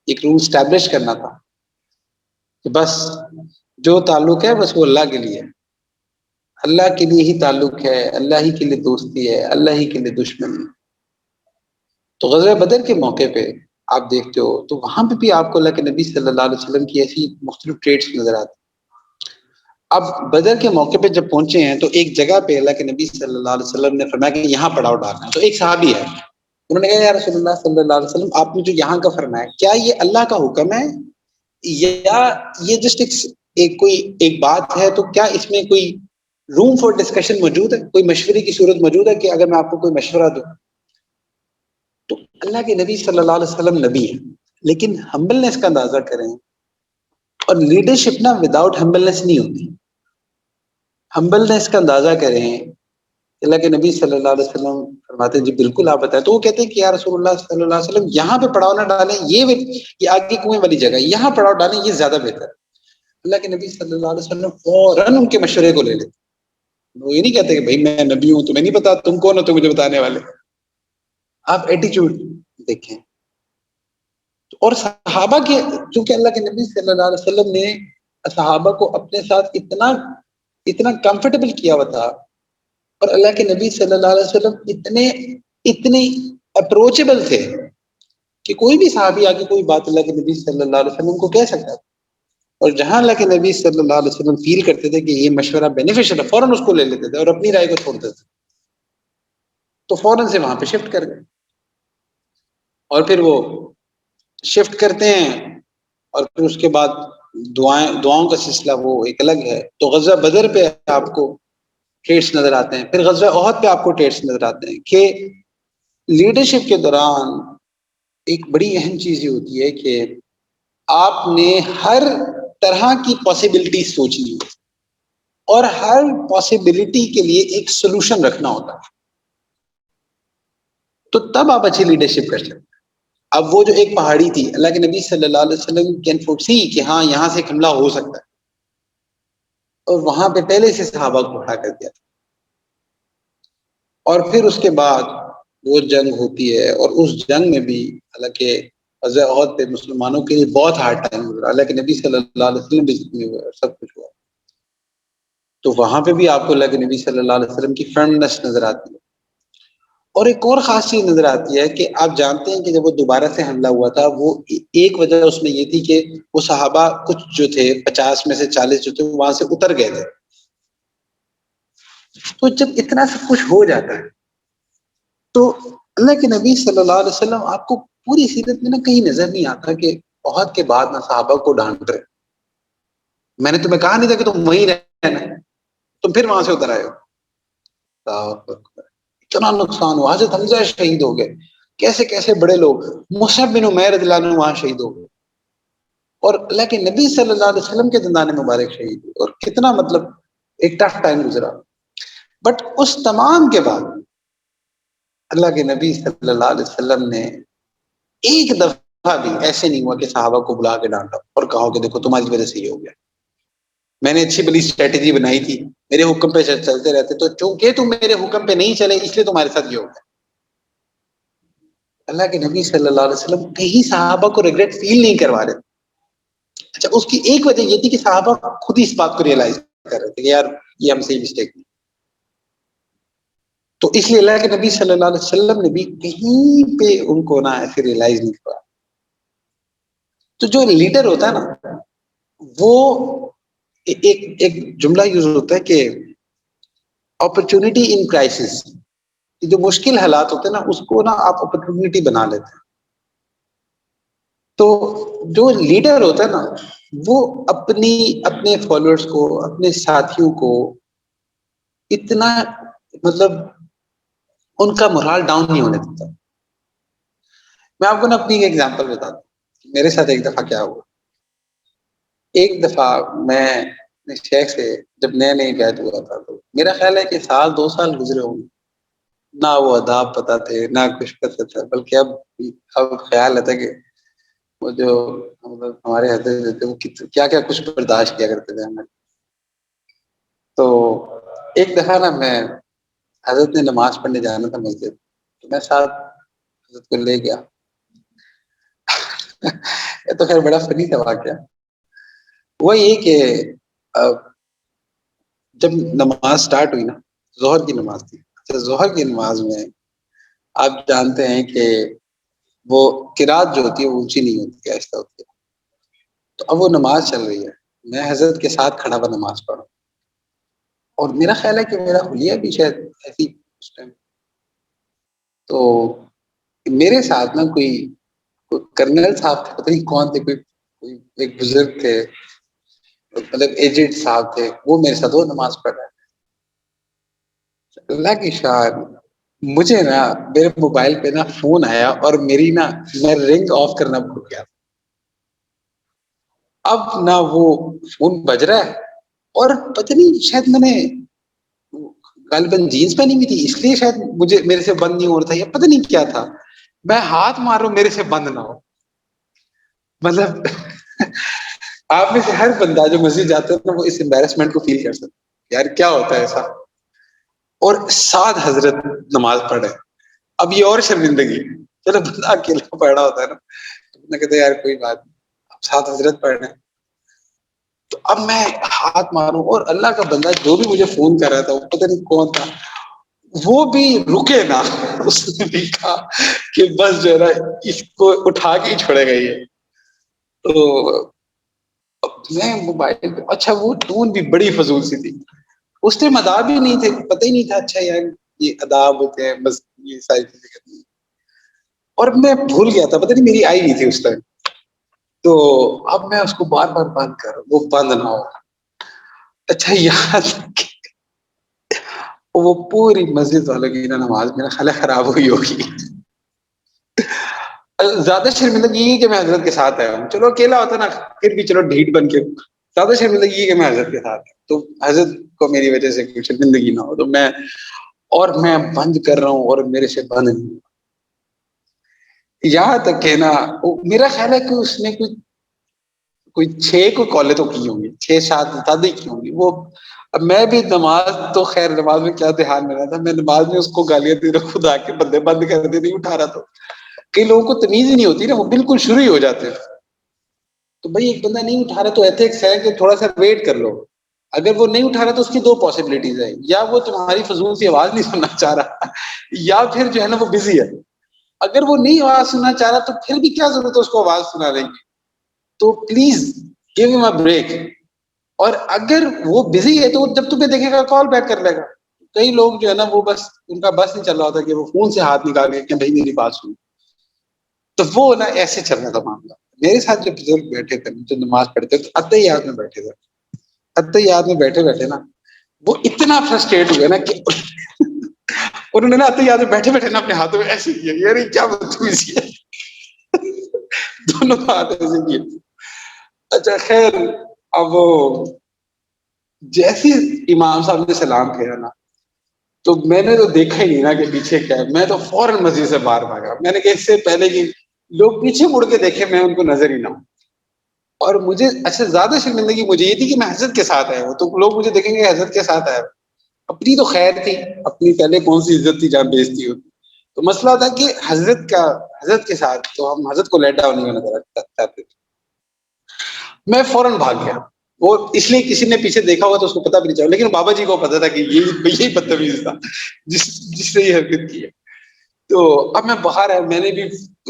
ایک رول اسٹیبلش کرنا تھا کہ بس جو تعلق ہے بس وہ اللہ کے لیے. اللہ کے لیے ہی تعلق ہے، اللہ ہی کے لیے دوستی ہے، اللہ ہی کے لیے دشمنی۔ تو غزوہ بدر کے موقع پہ آپ دیکھتے ہو تو وہاں پہ بھی آپ کو اللہ کے نبی صلی اللہ علیہ وسلم کی ایسی مختلف ٹریٹس نظر آتی۔ اب بدر کے موقع پہ جب پہنچے ہیں تو ایک جگہ پہ اللہ کے نبی صلی اللہ علیہ وسلم نے فرمایا کہ یہاں پڑاؤ ڈالنا ہے۔ تو ایک صحابی ہے، انہوں نے کہا یا رسول اللہ صلی اللہ علیہ وسلم آپ نے جو یہاں کا فرمایا کیا یہ اللہ کا حکم ہے یا یہ جسٹ ایک کوئی ایک بات ہے؟ تو کیا اس میں کوئی روم فار ڈسکشن موجود ہے، کوئی مشورے کی صورت موجود ہے کہ اگر میں آپ کو کوئی مشورہ دوں؟ تو اللہ کے نبی صلی اللہ علیہ وسلم نبی ہے، لیکن ہمبلنس کا اندازہ کریں، اور لیڈرشپ نا وداؤٹ ہمبلنس نہیں ہوتی۔ ہمبلنس کا اندازہ کریں، اللہ کے نبی صلی اللہ علیہ وسلم فرماتے ہیں جی بالکل آپ بتائیں۔ تو وہ کہتے ہیں کہ یا رسول اللہ صلی اللہ علیہ وسلم یہاں پہ پڑاؤ نہ ڈالیں، یہ آگے کنویں والی جگہ یہاں پڑاؤ ڈالیں، یہ زیادہ بہتر ہے۔ اللہ کے نبی صلی اللہ علیہ وسلم فوراً ان کے مشورے کو لے لیتے۔ وہ یہ نہیں کہتے کہ بھائی میں نبی ہوں تمہیں نہیں پتا، تم کون ہو تو مجھے بتانے والے۔ آپ ایٹیچیوڈ دیکھیں۔ اور صحابہ کے، چونکہ اللہ کے نبی صلی اللہ علیہ وسلم نے صحابہ کو اپنے ساتھ اتنا کمفرٹیبل کیا ہوا تھا، اور اللہ کے نبی صلی اللہ علیہ وسلم اتنے اپروچیبل تھے کہ کوئی بھی صحابی آگے کوئی بات اللہ کے نبی صلی اللہ علیہ وسلم کو کہہ سکتا تھا، اور جہاں اللہ کے نبی صلی اللہ علیہ وسلم فیل کرتے تھے کہ یہ مشورہ بینیفیشل ہے فوراً اس کو لے لیتے تھے اور اپنی رائے کو چھوڑ دیتے تھے، تو فوراً سے وہاں پہ شفٹ کر گئے۔ اور پھر وہ شفٹ کرتے ہیں، اور پھر اس کے بعد دعاؤں کا سلسلہ وہ ایک الگ ہے۔ تو غزوہ بدر پہ آپ کو ٹریٹس نظر آتے ہیں، پھر غزوہ احد پہ آپ کو ٹریٹس نظر آتے ہیں کہ لیڈرشپ کے دوران ایک بڑی اہم چیز یہ ہوتی ہے کہ آپ نے ہر طرح کی پاسبلٹی سوچنی ہے اور ہر پاسبلٹی کے لیے ایک سولوشن رکھنا ہوتا ہے، تو تب آپ اچھی لیڈرشپ کر سکتے ہیں۔ اب وہ جو ایک پہاڑی تھی، اللہ کے نبی صلی اللہ علیہ وسلم کین فورسی کہ ہاں یہاں سے حملہ ہو سکتا ہے، اور وہاں پہ پہلے سے صحابہ کو کھڑا کر دیا تھا، اور پھر اس کے بعد وہ جنگ ہوتی ہے، اور اس جنگ میں بھی حالانکہ غزوہ احد پہ مسلمانوں کے لیے بہت ہارڈ ٹائم گزرا، اللہ کے نبی صلی اللہ علیہ وسلم بھی زخمی ہوئے اور سب کچھ ہوا، تو وہاں پہ بھی آپ کو اللہ کے نبی صلی اللہ علیہ وسلم کی فرمنس نظر آتی ہے۔ اور ایک اور خاص چیز نظر آتی ہے کہ آپ جانتے ہیں کہ جب وہ دوبارہ سے حملہ ہوا تھا، وہ ایک وجہ اس میں یہ تھی کہ وہ صحابہ کچھ جو تھے 50 میں سے 40 جو تھے وہاں سے اتر گئے تھے۔ تو جب اتنا سب کچھ ہو جاتا ہے تو اللہ کے نبی صلی اللہ علیہ وسلم آپ کو پوری سیرت میں نہ کہیں نظر نہیں آتا کہ احد کے بعد نہ صحابہ کو ڈانٹ رہے، میں نے تمہیں کہا نہیں تھا کہ تم وہیں رہنا، تم پھر وہاں سے اتر آئے ہو۔ اتنا نقصان ہوا، حضرت حمزہ شہید ہو گئے، کیسے کیسے بڑے لوگ، مصعب بن عمیر رضی اللہ عنہ وہاں شہید ہو گئے، اور اللہ کے نبی صلی اللہ علیہ وسلم کے دندان مبارک شہید ہوئے، اور کتنا مطلب ایک ٹف ٹائم گزرا۔ بٹ اس تمام کے بعد اللہ کے نبی صلی اللہ علیہ وسلم نے ایک دفعہ بھی ایسے نہیں ہوا کہ صحابہ کو بلا کے ڈانٹا اور کہا کہ دیکھو تمہاری وجہ سے یہ ہو گیا، میں نے اچھی بلی اسٹریٹجی بنائی تھی، میرے حکم پہ چلتے رہتے، تو چونکہ تم میرے حکم پہ نہیں چلے اس لیے تمہارے ساتھ یہ ہو گیا۔ اللہ کے نبی صلی اللہ علیہ وسلم کہیں صحابہ کو ریگریٹ فیل نہیں کروا رہے تھے۔ اچھا اس کی ایک وجہ یہ تھی کہ صحابہ خود ہی اس بات کو ریئلائز کر رہے تھے کہ یار یہ ہم سے ہی مسٹیک نہیں، تو اس لیے اللہ کے نبی صلی اللہ علیہ وسلم نے بھی کہیں پہ ان کو نہ ایسے ریئلائز نہیں کرا۔ تو جو لیڈر ہوتا ہے نا وہ ایک جملہ یوز ہوتا ہے کہ اپرچونٹی ان کرائسس، جو مشکل حالات ہوتے ہیں نا اس کو نا آپ اپرچونٹی بنا لیتے ہیں۔ تو جو لیڈر ہوتا ہے نا وہ اپنے فالوورز کو، اپنے ساتھیوں کو اتنا مطلب ان کا مورال ڈاؤن نہیں ہونے دیتا۔ میں آپ کو نا اپنی ایگزامپل بتاتا ہوں، میرے ساتھ ایک دفعہ کیا ہوا۔ ایک دفعہ میں اپنے شیخ سے جب نئے نئے بیعت ہوا تھا، تو میرا خیال ہے کہ 2 سال گزرے ہوں گے، نہ وہ آداب پتہ تھے نہ کچھ پتہ تھا، بلکہ اب خیال آتا ہے کہ وہ جو مطلب ہمارے حضرت تھے وہ کیا کیا کچھ برداشت کیا کرتے تھے ہمیں۔ تو ایک دفعہ نا میں حضرت نے نماز پڑھنے جانا تھا مسجد، تو میں ساتھ حضرت کو لے گیا۔ یہ تو خیر بڑا فنی تھا واقعہ۔ وہ یہ کہ جب نماز سٹارٹ ہوئی نا، ظہر کی نماز تھی. اچھا، ظہر کی نماز میں آپ جانتے ہیں کہ وہ قرات جو ہوتی ہے وہ اونچی نہیں ہوتی، آہستہ ہوتی ہے. تو اب وہ نماز چل رہی ہے، میں حضرت کے ساتھ کھڑا ہوا نماز پڑھ رہا ہوں، اور میرا خیال ہے کہ میرا حلیہ بھی شاید ایسی اس ٹائم. تو میرے ساتھ نا کوئی کرنل صاحب تھے، پتہ نہیں کون تھے، کوئی ایک بزرگ تھے، مطلب ایجڈ صاحب تھے، وہ میرے ساتھ وہ نماز پڑھ رہے تھے. اللہ کی شان، مجھے نا میرے موبائل پہ نا فون آیا اور میری نا میں رنگ آف کرنا بھول گیا. اب نہ وہ فون بج رہا ہے، اور پتہ نہیں شاید میں نے غالباً جینس پہنی ہوئی تھی، اس لیے شاید مجھے میرے سے بند نہیں ہو رہا تھا، یا پتہ نہیں کیا تھا. میں ہاتھ مار رہا ہوں میرے سے بند نہ ہو. مطلب آپ میں سے ہر بندہ جو مسجد جاتا ہے نا وہ اس امبیرسمنٹ کو فیل کر سکتا ہے، یار کیا ہوتا ہے ایسا. اور ساتھ حضرت نماز پڑھ رہے. اب یہ اور شرمندگی، چلو بندہ اکیلا پڑھ رہا ہوتا ہے نا، تو میں کہتے یار کوئی بات نہیں، اب ساتھ حضرت پڑھ رہے ہیں. تو اب میں ہاتھ ماروں، اور اللہ کا بندہ جو بھی مجھے فون کر رہا تھا وہ پتہ نہیں کون تھا، وہ بھی رکے نا. اس نے بھی کہا کہ بس جو ہے نا اس کو اٹھا کے ہی چھوڑے گا یہ. تو میں موبائل پہ، اچھا وہ ٹون بھی بڑی فضول سی تھی، اس ٹائم آداب بھی نہیں تھے، پتہ ہی نہیں تھا اچھا یار یہ آداب ہوتے ہیں، بس یہ ساری چیزیں کرنی ہیں. اور میں بھول گیا تھا، پتہ نہیں میری آئی نہیں تھی اس ٹائم. تو اب میں اس کو بار بار بند کر رہا ہوں، وہ بند نہ ہو. اچھا یاد وہ پوری مسجد والوں کی نا نماز میرا خیال ہے خراب ہوئی ہوگی. زیادہ شرمندگی یہ ہے کہ میں حضرت کے ساتھ آیا ہوں، چلو اکیلا ہوتا نا پھر بھی چلو ڈھیٹ بن کے. زیادہ شرمندگی یہ کہ میں حضرت کے ساتھ ہوں، تو حضرت کو میری وجہ سے کوئی شرمندگی نہ ہو. تو میں بند کر رہا ہوں اور میرے سے بند نہیں ہوا. یہاں تک کہ نا میرا خیال ہے کہ اس نے کوئی 6 کو کالے تو کی ہوں گی، 6 7 زیادہ کی ہوں گی وہ. اب میں بھی نماز تو خیر نماز میں کیا دھیان میں رہا تھا، میں نماز میں اس کو گالیاں دے رہا، خدا کے بندے بند کر دے، نہیں اٹھا رہا. تو کئی لوگوں کو تمیز ہی نہیں ہوتی نا، وہ بالکل شروع ہی ہو جاتے ہیں. تو بھائی ایک بندہ نہیں اٹھا رہا تو ایتھکس ہے کہ تھوڑا سا ویٹ کر لو. اگر وہ نہیں اٹھا رہا تو اس کی 2 پاسبلٹیز ہیں، یا وہ تمہاری فضول سی آواز نہیں سننا چاہ رہا، یا پھر جو ہے نا وہ بزی ہے. اگر وہ نہیں آواز سننا چاہ رہا تو پھر بھی کیا ضرورت ہے اس کو آواز سنا رہی کی. تو پلیز گیو ہم اے بریک. اور اگر وہ بزی ہے تو جب تمہیں دیکھے گا کال بیک کر لے گا. کئی لوگ جو ہے نا وہ بس ان کا بس نہیں چل رہا ہوتا کہ وہ فون سے ہاتھ نکال کے کہ بھائی میری بات سن. تو وہ نا ایسے چل رہا تھا معاملہ. میرے ساتھ جو بزرگ بیٹھے تھے جو نماز پڑھتے تھے اتحیات میں بیٹھے تھے، اتحیات میں بیٹھے بیٹھے نا وہ اتنا فرسٹریٹ ہوئے نا کہ انہوں نے نا اتحیات میں بیٹھے بیٹھے نا اپنے ہاتھوں میں ایسے کیا، یار کیا بدتمیزی ہے. دونوں ہاتھ ایسے کیے. اچھا خیر، اب جیسے امام صاحب نے سلام کیا نا تو میں نے تو دیکھا ہی نہیں نا کہ پیچھے کیا ہے، میں تو فوراً مسجد سے باہر بھاگا. میں نے کہا اس سے پہلے کہ لوگ پیچھے مڑ کے دیکھے میں ان کو نظر ہی نہ ہوں. اور مجھے اچھا زیادہ شرمندگی مجھے یہ تھی کہ میں حضرت کے ساتھ آیا ہوں، تو لوگ مجھے دیکھیں گے حضرت کے ساتھ آیا. اپنی تو خیر تھی، اپنی پہلے کون سی عزت تھی جہاں بےزتی ہوتی. تو مسئلہ تھا کہ حضرت کے ساتھ تو ہم حضرت کو لیٹ ڈاؤن نہیں ہونا چاہتے تھے. میں فوراً بھاگ گیا. وہ اس لیے کسی نے پیچھے دیکھا ہوا تو اس کو پتا بھی نہیں چلا، لیکن بابا جی کو پتا تھا کہ یہی بدتمیز تھا جس نے یہ حرکت کی ہے. تو اب میں باہر آیا، میں نے بھی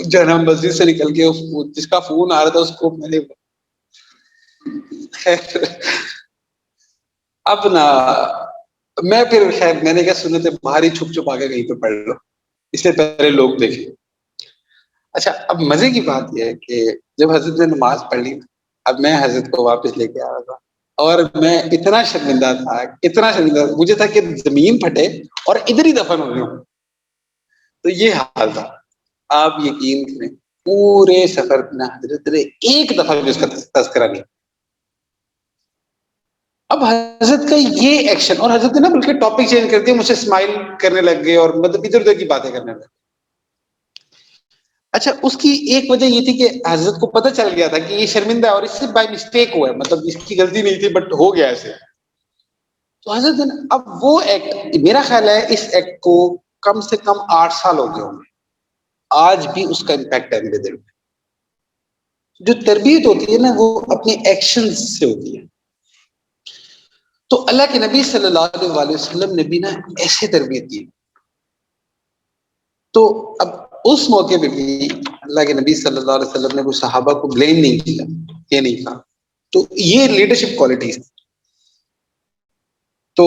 جو ہے نا مسجد سے نکل کے جس کا فون آ رہا تھا اس کو میں نے اب نا میں پھر خیر میں نے کیا سنتے باہر ہی چھپ چھپ آ کے کہیں پہ پڑھ لو، اس سے پہلے لوگ دیکھیں. اچھا اب مزے کی بات یہ ہے کہ جب حضرت نے نماز پڑھ لی، اب میں حضرت کو واپس لے کے آ رہا تھا، اور میں اتنا شرمندہ تھا، اتنا شرمندہ مجھے تھا کہ زمین پھٹے اور ادھر ہی دفن ہو گیا. تو یہ حال تھا. آپ یقین کریں پورے سفر میں حضرت نے ایک دفعہ بھی اس کا تذکرہ نہیں. اب حضرت کا یہ ایکشن، اور حضرت نے نا بلکہ ٹاپک چینج کر دیا، مجھ سے اسمائل کرنے لگ گئے اور مطلب ادھر ادھر کی باتیں کرنے لگ گئے. اچھا اس کی ایک وجہ یہ تھی کہ حضرت کو پتہ چل گیا تھا کہ یہ شرمندہ ہے اور اس سے بائی مسٹیک ہوا ہے، مطلب اس کی غلطی نہیں تھی بٹ ہو گیا ایسے. تو حضرت نے اب وہ ایکٹ، میرا خیال ہے اس ایکٹ کو کم سے کم 8 سال ہو گئے ہوں گے، آج بھی اس کا امپیکٹ ہے میرے دل میں. جو تربیت ہوتی ہے نا وہ اپنے ایکشن سے ہوتی ہے. تو اللہ کے نبی صلی اللہ علیہ وسلم نے بھی نا ایسے تربیت دی. تو اب اس موقع پہ بھی اللہ کے نبی صلی اللہ علیہ وسلم نے کوئی صحابہ کو بلیم نہیں کیا، یہ نہیں کہا. تو یہ لیڈرشپ کوالٹیز. تو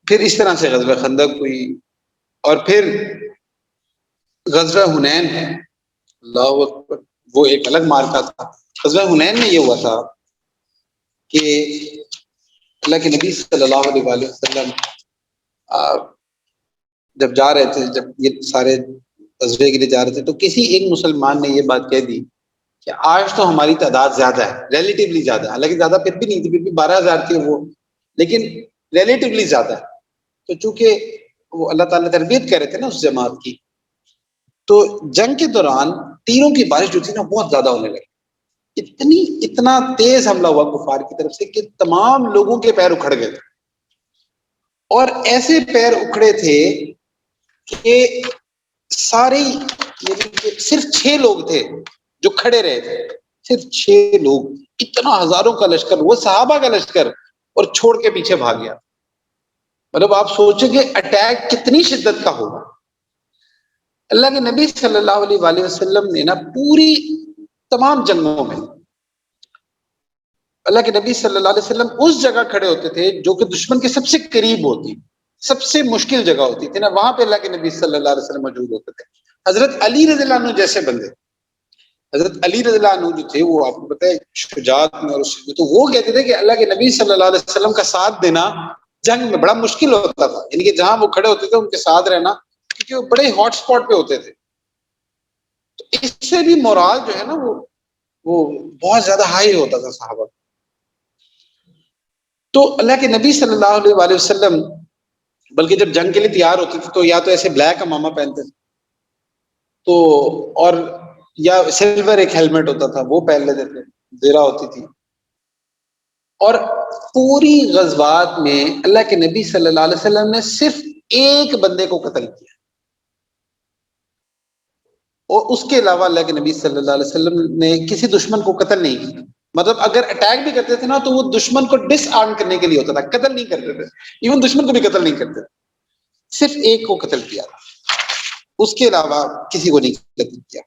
پھر اس طرح سے غزوہ خندق ہوئی، اور پھر غزوہ حنین ہے. اللہ اکبر، وہ ایک الگ مارکا تھا. غزوہ حنین میں یہ ہوا تھا کہ اللہ کے نبی صلی اللہ علیہ وآلہ وسلم جب جا رہے تھے، جب یہ سارے غزوے کے لیے جا رہے تھے، تو کسی ایک مسلمان نے یہ بات کہہ دی کہ آج تو ہماری تعداد زیادہ ہے، ریلیٹیولی زیادہ ہے. حالانکہ زیادہ پھر بھی نہیں تھی، پھر بھی 12,000 تھے وہ، لیکن ریلیٹیولی زیادہ ہے. تو چونکہ وہ اللہ تعالیٰ تربیت کر رہے تھے نا اس جماعت کی، تو جنگ کے دوران تیروں کی بارش جو تھی نا بہت زیادہ ہونے لگی. اتنا تیز حملہ ہوا کفار کی طرف سے کہ تمام لوگوں کے پیر اکھڑ گئے. اور ایسے پیر اکھڑے تھے کہ سارے، یعنی کہ صرف 6 لوگ تھے جو کھڑے رہے تھے، صرف 6 لوگ. اتنا ہزاروں کا لشکر، وہ صحابہ کا لشکر، اور چھوڑ کے پیچھے بھاگ گیا. مطلب آپ سوچیں کہ اٹیک کتنی شدت کا ہوگا. اللہ کے نبی صلی اللہ علیہ وآلہ وسلم نے نا پوری تمام جنگوں میں اللہ کے نبی صلی اللہ علیہ وسلم اس جگہ کھڑے ہوتے تھے جو کہ دشمن کے سب سے قریب ہوتی، سب سے مشکل جگہ ہوتی تھی نا، وہاں پہ اللہ کے نبی صلی اللہ علیہ وسلم موجود ہوتے تھے. حضرت علی رضی اللہ عنہ جیسے بندے، حضرت علی رضی اللہ عنہ جو تھے، وہ آپ کو پتہ ہے شجاعت میں اور اس میں، تو وہ کہتے تھے کہ اللہ کے نبی صلی اللہ علیہ وسلم کا ساتھ دینا جنگ میں بڑا مشکل ہوتا تھا. یعنی کہ جہاں وہ کھڑے ہوتے تھے ان کے ساتھ رہنا، کیونکہ وہ بڑے ہاٹ سپاٹ پہ ہوتے تھے. تو اس سے بھی مورال جو ہے نا وہ بہت زیادہ ہائی ہوتا تھا صحابہ. تو اللہ کے نبی صلی اللہ علیہ وآلہ وسلم بلکہ جب جنگ کے لیے تیار ہوتے تھے تو یا تو ایسے بلیک امامہ پہنتے تھے، تو اور یا سلور ایک ہیلمٹ ہوتا تھا وہ پہن لیتے تھے، زیرہ ہوتی تھی. اور پوری غزوات میں اللہ کے نبی صلی اللہ علیہ وسلم نے صرف ایک بندے کو قتل کیا، اور اس کے علاوہ اللہ کے نبی صلی اللہ علیہ وسلم نے کسی دشمن کو قتل نہیں کیا. مطلب اگر اٹیک بھی کرتے تھے نا تو وہ دشمن کو ڈس آرم کرنے کے لیے ہوتا تھا، قتل نہیں کرتے تھے. ایون دشمن کو بھی قتل نہیں کرتے، صرف ایک کو قتل کیا تھا، اس کے علاوہ کسی کو نہیں قتل کیا.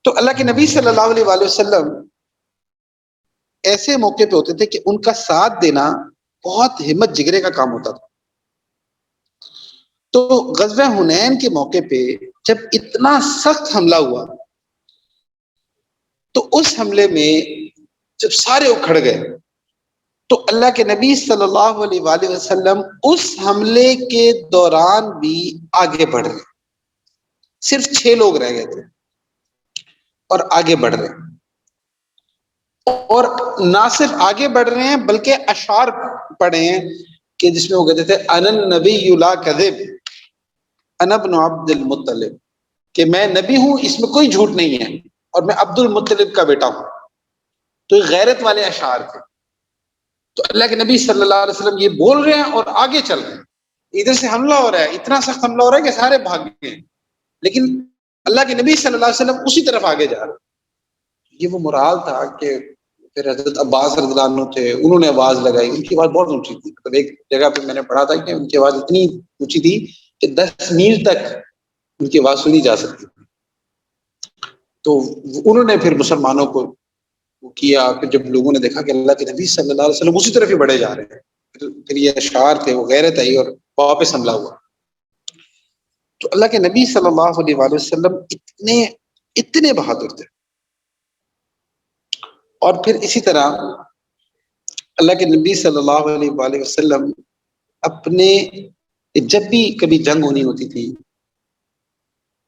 تو اللہ کے نبی صلی اللہ علیہ وآلہ وسلم ایسے موقع پہ ہوتے تھے کہ ان کا ساتھ دینا بہت ہمت جگرے کا کام ہوتا تھا. تو غزوہ حنین کے موقع پہ جب اتنا سخت حملہ ہوا تو اس حملے میں جب سارے اکھڑ گئے تو اللہ کے نبی صلی اللہ علیہ وآلہ وسلم اس حملے کے دوران بھی آگے بڑھ رہے. صرف 6 لوگ رہ گئے تھے اور آگے بڑھ رہے ہیں. اور نہ صرف آگے بڑھ رہے ہیں بلکہ اشعار پڑھے ہیں کہ جس میں وہ کہتے تھے انا النبی لا کذب انا ابن عبد المطلب، کہ میں نبی ہوں، اس میں کوئی جھوٹ نہیں ہے، اور میں عبد المطلب کا بیٹا ہوں. تو یہ غیرت والے اشعار تھے. تو اللہ کے نبی صلی اللہ علیہ وسلم یہ بول رہے ہیں اور آگے چل رہے ہیں. ادھر سے حملہ ہو رہا ہے، اتنا سخت حملہ ہو رہا ہے کہ سارے بھاگ گئے ہیں، لیکن اللہ کے نبی صلی اللہ علیہ وسلم اسی طرف آگے جا رہے ہیں. یہ وہ مرحال تھا کہ پھر حضرت عباس رضی اللہ عنہ تھے، انہوں نے آواز لگائی. ان کی آواز بہت اونچی تھی. مطلب ایک جگہ پہ میں نے پڑھا تھا کہ ان کی آواز اتنی اونچی تھی کہ 10 میل تک ان کی آواز سنی جا سکتی تھی. تو انہوں نے پھر مسلمانوں کو کیا. پھر جب لوگوں نے دیکھا کہ اللہ کے نبی صلی اللہ علیہ وسلم اسی طرف ہی بڑھے جا رہے ہیں، پھر یہ اشعار تھے، وہ غیرت آئی اور واپس حملہ ہوا. تو اللہ کے نبی صلی اللہ علیہ وآلہ وسلم اتنے بہادر تھے. اور پھر اسی طرح اللہ کے نبی صلی اللہ علیہ وآلہ وسلم اپنے جب بھی کبھی جنگ ہونی ہوتی تھی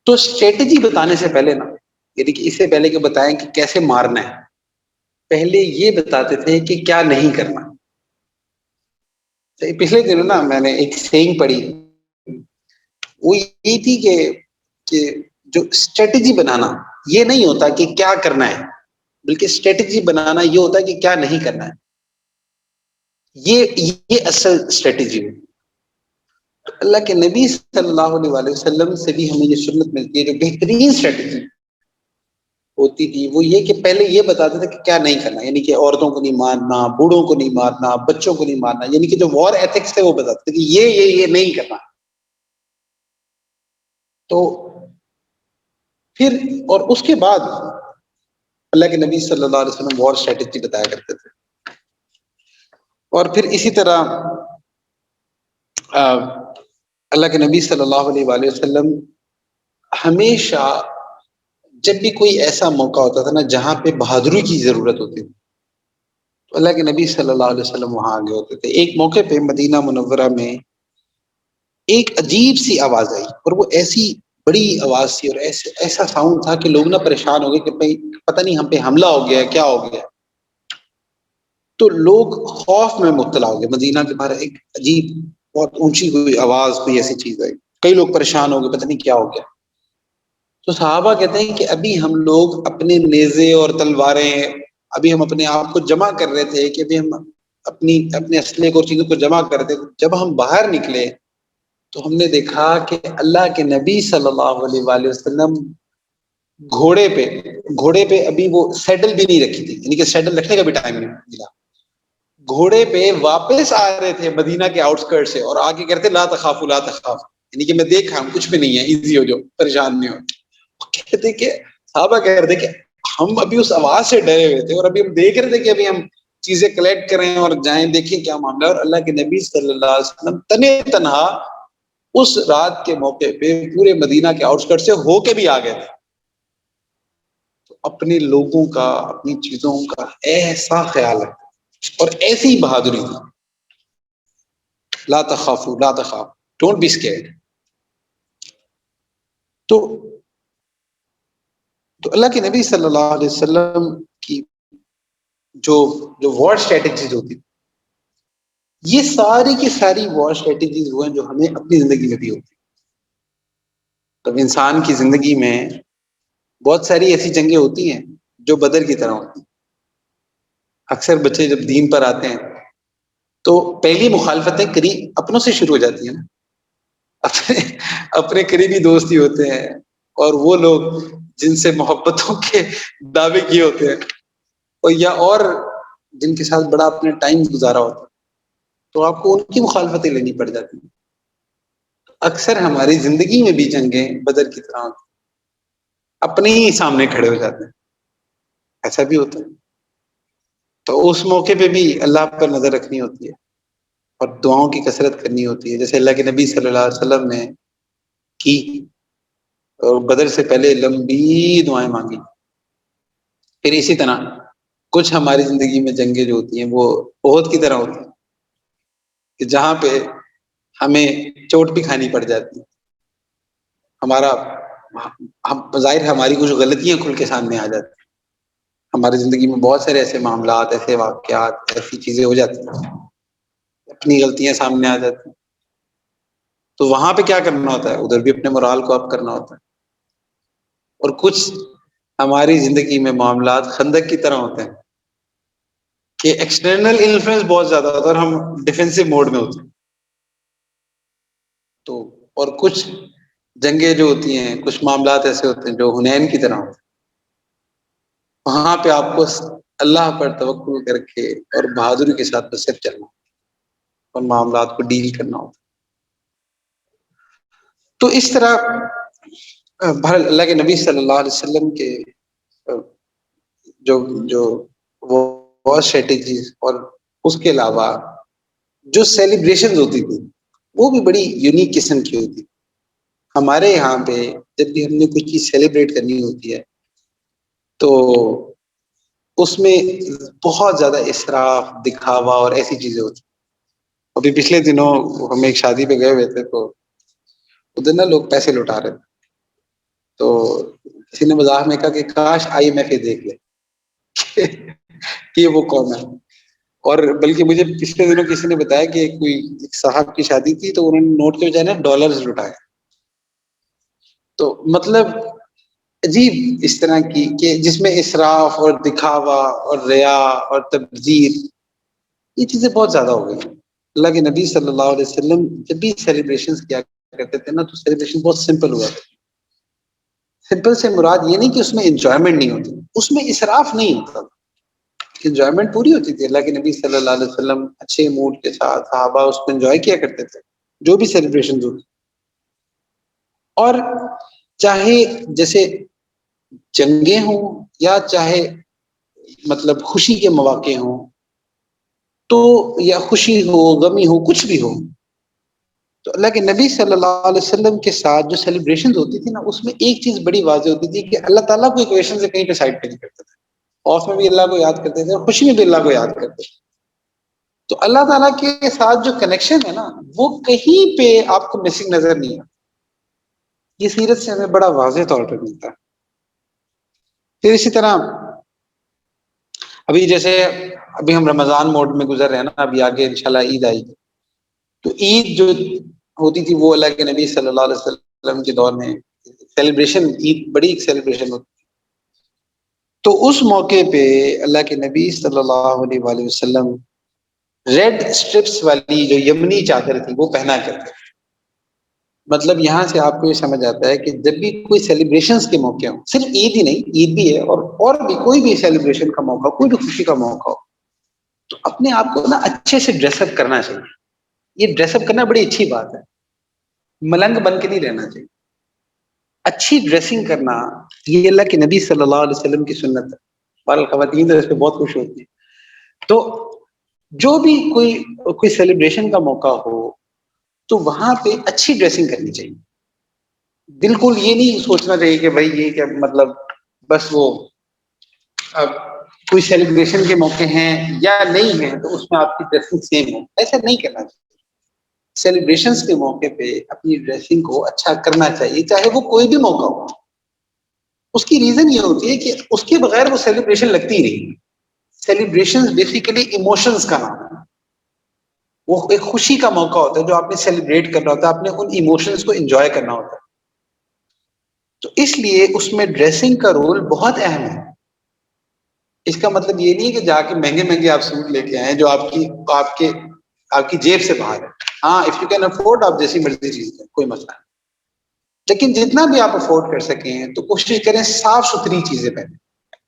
تو اسٹریٹجی بتانے سے پہلے نا، یعنی کہ اس سے پہلے کہ بتائیں کہ کیسے مارنا ہے، پہلے یہ بتاتے تھے کہ کیا نہیں کرنا. پچھلے دنوں نا میں نے ایک سیئنگ پڑھی، وہ یہ تھی کہ جو اسٹریٹجی بنانا یہ نہیں ہوتا کہ کیا کرنا ہے، بلکہ اسٹریٹجی بنانا یہ ہوتا ہے کہ کیا نہیں کرنا ہے. یہ اصل اسٹریٹجی ہے. اللہ کے نبی صلی اللہ علیہ وسلم سے بھی ہمیں یہ سنت ملتی ہے جو بہترین اسٹریٹجی. ہوتی تھی وہ یہ کہ پہلے یہ بتاتے تھے کہ کیا نہیں کرنا، یعنی کہ عورتوں کو نہیں مارنا، بوڑھوں کو نہیں مارنا، بچوں کو نہیں مارنا، یعنی کہ جو وار ایتھکس تھے وہ بتاتے تھے کہ یہ نہیں کرنا. تو پھر اور اس کے بعد اللہ کے نبی صلی اللہ علیہ وسلم وار اسٹریٹجی بتایا کرتے تھے. اور پھر اسی طرح اللہ کے نبی صلی اللہ علیہ وآلہ وسلم ہمیشہ جب بھی کوئی ایسا موقع ہوتا تھا نا جہاں پہ بہادری کی ضرورت ہوتی تھی تو اللہ کے نبی صلی اللہ علیہ وسلم وہاں آگے ہوتے تھے. ایک موقع پہ مدینہ منورہ میں ایک عجیب سی آواز آئی اور وہ ایسی بڑی آواز تھی اور ایسا ساؤنڈ تھا کہ لوگ نا پریشان ہو گئے کہ بھائی پتہ نہیں ہم پہ حملہ ہو گیا ہے، کیا ہو گیا. تو لوگ خوف میں مبتلا ہو گئے. مدینہ کے باہر ایک عجیب بہت اونچی کوئی آواز، کوئی ایسی چیز آئی، کئی لوگ پریشان ہو گئے پتہ نہیں کیا ہو گیا. تو صحابہ کہتے ہیں کہ ابھی ہم لوگ اپنے نیزے اور تلواریں ابھی ہم اپنے آپ کو جمع کر رہے تھے کہ ابھی ہم اپنے اسلحے کو اور چیزوں کو جمع کر رہے تھے. جب ہم باہر نکلے تو ہم نے دیکھا کہ اللہ کے نبی صلی اللہ علیہ وآلہ وسلم گھوڑے پہ ابھی وہ سیڈل بھی نہیں رکھی تھی، یعنی کہ سیڈل رکھنے کا بھی ٹائم نہیں ملا. گھوڑے پہ واپس آ رہے تھے مدینہ کے آؤٹسکرٹ سے اور آگے کہتے لا تخافوا لا تخافوا، یعنی کہ میں دیکھا ہم کچھ بھی نہیں ہے، ایزی ہو جاؤ، پریشان نہیں ہو. کہتے کہ صحابہ کہہ رہے تھے کہ ہم ابھی اس آواز سے ڈرے ہوئے تھے اور ابھی ہم دیکھ رہے تھے کہ ابھی ہم چیزیں کلیکٹ کریں اور جائیں دیکھیں کیا معاملہ ہے. اور اللہ کے نبی صلی اللہ علیہ وسلم تنے تنہا اس رات کے موقع پہ پورے مدینہ کے آؤٹسکرٹ سے ہو کے بھی آ گئے تھے. تو اپنے لوگوں کا، اپنی چیزوں کا ایسا خیال ہے اور ایسی بہادری تھی. لا تخافوا لا تخاف، ڈونٹ بی اسکیئرڈ. تو اللہ کے نبی صلی اللہ علیہ وسلم کی جو وار اسٹریٹجیز ہوتی یہ ساری کی ساری وار اسٹریٹجیز وہ ہیں جو ہمیں اپنی زندگی میں بھی ہوتی. تو انسان کی زندگی میں بہت ساری ایسی جنگیں ہوتی ہیں جو بدر کی طرح ہوتی ہیں. اکثر بچے جب دین پر آتے ہیں تو پہلی مخالفتیں قریب اپنوں سے شروع ہو جاتی ہیں نا. اپنے قریبی دوست ہی ہوتے ہیں اور وہ لوگ جن سے محبتوں کے دعوے کیے ہوتے ہیں اور یا اور جن کے ساتھ بڑا اپنے ٹائم گزارا ہوتا ہے تو آپ کو ان کی مخالفتیں لینی پڑ جاتی ہیں. اکثر ہماری زندگی میں بھی جنگیں بدر کی طرح ہوتی ہیں، اپنے ہی سامنے کھڑے ہو جاتے ہیں، ایسا بھی ہوتا ہے. تو اس موقع پہ بھی اللہ پر نظر رکھنی ہوتی ہے اور دعاؤں کی کثرت کرنی ہوتی ہے جیسے اللہ کے نبی صلی اللہ علیہ وسلم نے کی اور بدر سے پہلے لمبی دعائیں مانگی. پھر اسی طرح کچھ ہماری زندگی میں جنگیں جو ہوتی ہیں وہ احد کی طرح ہوتی ہیں کہ جہاں پہ ہمیں چوٹ بھی کھانی پڑ جاتی ہے. ہمارا ظاہر ہماری کچھ غلطیاں کھل کے سامنے آ جاتی ہیں. ہماری زندگی میں بہت سارے ایسے معاملات، ایسے واقعات، ایسی چیزیں ہو جاتی ہیں، اپنی غلطیاں سامنے آ جاتی ہیں. تو وہاں پہ کیا کرنا ہوتا ہے؟ ادھر بھی اپنے مرال کو اپ کرنا ہوتا ہے. اور کچھ ہماری زندگی میں معاملات خندق کی طرح ہوتے ہیں کہ ایکسٹرنل انفلوئنس بہت زیادہ ہوتا ہے اور ہم ڈیفینسو موڈ میں ہوتے ہیں. تو اور کچھ جنگیں جو ہوتی ہیں، کچھ معاملات ایسے ہوتے ہیں جو حنین کی طرح ہوتے ہیں. وہاں پہ آپ کو اللہ پر توکل کر کے اور بہادری کے ساتھ بس چلنا اور معاملات کو ڈیل کرنا ہوتا. تو اس طرح اللہ کے نبی صلی اللہ علیہ وسلم کے جو وہ اسٹریٹجیز اور اس کے علاوہ جو سیلیبریشن ہوتی تھی وہ بھی بڑی یونیک قسم کی ہوتی. ہمارے یہاں پہ جب بھی ہم نے کچھ چیز سیلیبریٹ کرنی ہوتی ہے تو اس میں بہت زیادہ اسراف، دکھاوا اور ایسی چیزیں ہوتی. ابھی پچھلے دنوں ہم ایک شادی پہ گئے ہوئے تھے تو ادھر نا لوگ پیسے لوٹا رہے تھے. تو کسی نے مزاح میں کہا کہ کاش IMF ہی دیکھ لے کہ وہ کون ہے. اور بلکہ مجھے پچھلے دنوں کسی نے بتایا کہ کوئی ایک صاحب کی شادی تھی تو انہوں نے نوٹ کے بجائے نا ڈالرز لٹائے. تو مطلب عجیب اس طرح کی کہ جس میں اسراف اور دکھاوا اور ریا اور تبذیر یہ چیزیں بہت زیادہ ہو گئی. اللہ کے نبی صلی اللہ علیہ وسلم جب بھی سیلیبریشن کیا کرتے تھے نا تو سیلیبریشن بہت سمپل ہوا تھا. سمپل سے مراد یہ نہیں کہ اس میں انجوائمنٹ نہیں ہوتی، اس میں اسراف نہیں ہوتا، انجوائمنٹ پوری ہوتی تھی۔ اللہ کے نبی صلی اللہ علیہ وسلم اچھے موڈ کے ساتھ صحابہ اس کو انجوائے کیا کرتے تھے جو بھی سیلیبریشن ہوتی، اور چاہے جیسے جنگیں ہوں یا چاہے مطلب خوشی کے مواقع ہوں، تو یا خوشی ہو غمی ہو کچھ بھی ہو، تو اللہ کے نبی صلی اللہ علیہ وسلم کے ساتھ جو سیلیبریشن ہوتی تھی نا، اس میں ایک چیز بڑی واضح ہوتی تھی کہ اللہ تعالیٰ کو ایکویشن سے کہیں پہ سائڈ پہ نہیں کرتے تھے، خوف میں بھی اللہ کو یاد کرتے تھے اور خوشی میں بھی اللہ کو یاد کرتے تھے۔ تو اللہ تعالیٰ کے ساتھ جو کنیکشن ہے نا، وہ کہیں پہ آپ کو مسنگ نظر نہیں آتا، یہ سیرت سے ہمیں بڑا واضح طور پہ ملتا ہے۔ پھر اسی طرح ابھی جیسے ابھی ہم رمضان موڈ میں گزر رہے ہیں نا، ابھی آگے انشاءاللہ عید آئے گی، تو عید جو ہوتی تھی وہ اللہ کے نبی صلی اللہ علیہ وسلم کے دور میں سیلیبریشن، عید بڑی ایک سیلیبریشن ہوتی تھی، تو اس موقع پہ اللہ کے نبی صلی اللہ علیہ وآلہ وسلم ریڈ اسٹرپس والی جو یمنی چادر تھی وہ پہنا کرتے تھے۔ مطلب یہاں سے آپ کو یہ سمجھ آتا ہے کہ جب بھی کوئی سیلیبریشنز کے موقع ہوں، صرف عید ہی نہیں، عید بھی ہے اور بھی کوئی بھی سیلیبریشن کا موقع ہو، کوئی بھی خوشی کا موقع ہو، تو اپنے آپ کو نا اچھے سے ڈریس اپ کرنا چاہیے۔ یہ ڈریس اپ کرنا بڑی اچھی بات ہے، ملنگ بن کے نہیں رہنا چاہیے۔ اچھی ڈریسنگ کرنا یہ اللہ کے نبی صلی اللہ علیہ وسلم کی سنت ہے، اور خواتین تو اس پہ بہت خوش ہوتی ہیں۔ تو جو بھی کوئی سیلیبریشن کا موقع ہو تو وہاں پہ اچھی ڈریسنگ کرنی چاہیے، بالکل یہ نہیں سوچنا چاہیے کہ بھائی یہ کیا مطلب بس وہ اب کوئی سیلیبریشن کے موقع ہیں یا نہیں ہیں تو اس میں آپ کی ڈریسنگ سیم ہو، ایسا نہیں کرنا چاہیے۔ سیلیبریشنز کے موقع پہ اپنی ڈریسنگ کو اچھا کرنا چاہیے، چاہے وہ کوئی بھی موقع ہو۔ اس کی ریزن یہ ہوتی ہے کہ اس کے بغیر وہ سیلیبریشن لگتی ہی نہیں۔ سیلیبریشن بیسیکلی ایموشنز کا نام ہے، وہ ایک خوشی کا موقع ہوتا ہے جو آپ نے سیلیبریٹ کرنا ہوتا ہے، آپ نے ان ایموشنز کو انجوائے کرنا ہوتا ہے۔ تو اس لیے اس میں ڈریسنگ کا رول بہت اہم ہے۔ اس کا مطلب یہ نہیں کہ جا کے مہنگے مہنگے آپ سوٹ لے کے آئیں جو آپ کی جیب سے باہر ہے۔ ہاں اف یو کین افورڈ آپ جیسی مرضی چیز لیں، کوئی مسئلہ نہیں، لیکن جتنا بھی آپ افورڈ کر سکیں تو کوشش کریں صاف ستھری چیزیں پہنیں۔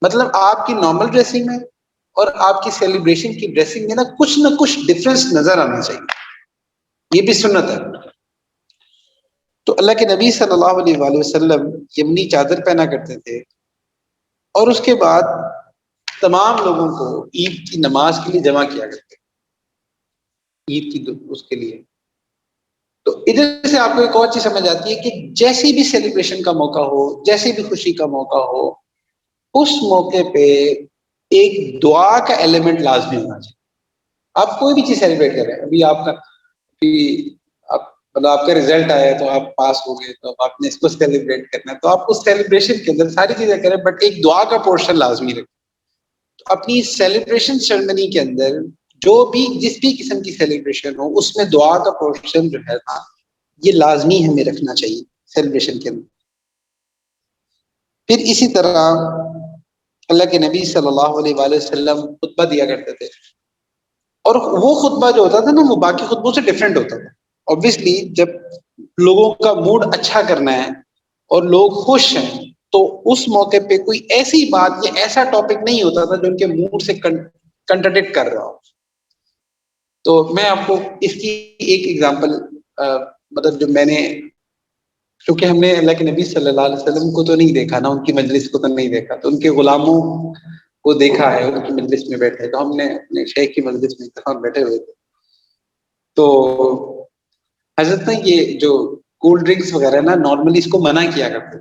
مطلب آپ کی نارمل ڈریسنگ میں اور آپ کی سیلیبریشن کی ڈریسنگ میں نہ کچھ ڈفرنس نظر آنا چاہیے، یہ بھی سنت ہے۔ تو اللہ کے نبی صلی اللہ علیہ وآلہ وسلم یمنی چادر پہنا کرتے تھے، اور اس کے بعد تمام لوگوں کو عید کی نماز کے لیے جمع کیا کرتے تھے، عید کی اس کے لیے۔ تو ادھر سے آپ کو ایک اور چیز سمجھ آتی ہے کہ جیسی بھی سیلیبریشن کا موقع ہو، جیسی بھی خوشی کا موقع ہو، اس موقع پہ ایک دعا کا ایلیمنٹ لازمی ہونا چاہیے۔ آپ کوئی بھی چیز سیلیبریٹ کریں، ابھی آپ کا مطلب آپ کا رزلٹ آیا تو آپ پاس ہو گئے، تو آپ نے اس کو سیلیبریٹ کرنا ہے، تو آپ اس سیلیبریشن کے اندر ساری چیزیں کریں، بٹ ایک دعا کا پورشن لازمی رکھیں۔ تو اپنی سیلیبریشن سرمنی کے اندر جو بھی جس بھی قسم کی سیلیبریشن ہو، اس میں دعا کا پورشن جو ہے نا، یہ لازمی ہمیں رکھنا چاہیے سیلیبریشن کے اندر۔ پھر اسی طرح اللہ کے نبی صلی اللہ علیہ وآلہ وسلم خطبہ دیا کرتے تھے، اور وہ خطبہ جو ہوتا تھا نا، وہ باقی خطبوں سے ڈیفرنٹ ہوتا تھا۔ obviously جب لوگوں کا موڈ اچھا کرنا ہے اور لوگ خوش ہیں، تو اس موقع پہ کوئی ایسی بات یا ایسا ٹاپک نہیں ہوتا تھا جو ان کے موڈ سے کنٹرڈکٹ کر رہا ہو۔ تو میں آپ کو اس کی ایک ایگزامپل مطلب جو میں نے، کیونکہ ہم نے اللہ کے نبی صلی اللہ علیہ وسلم کو تو نہیں دیکھا نا، ان کی مجلس کو تو نہیں دیکھا، تو ان کے غلاموں کو دیکھا ہے، ان کی مجلس میں بیٹھے، تو ہم نے اپنے شیخ کی مجلس میں بیٹھے ہوئے تھے، تو حضرت نے یہ جو کولڈ ڈرنکس وغیرہ نا نارملی اس کو منع کیا کرتے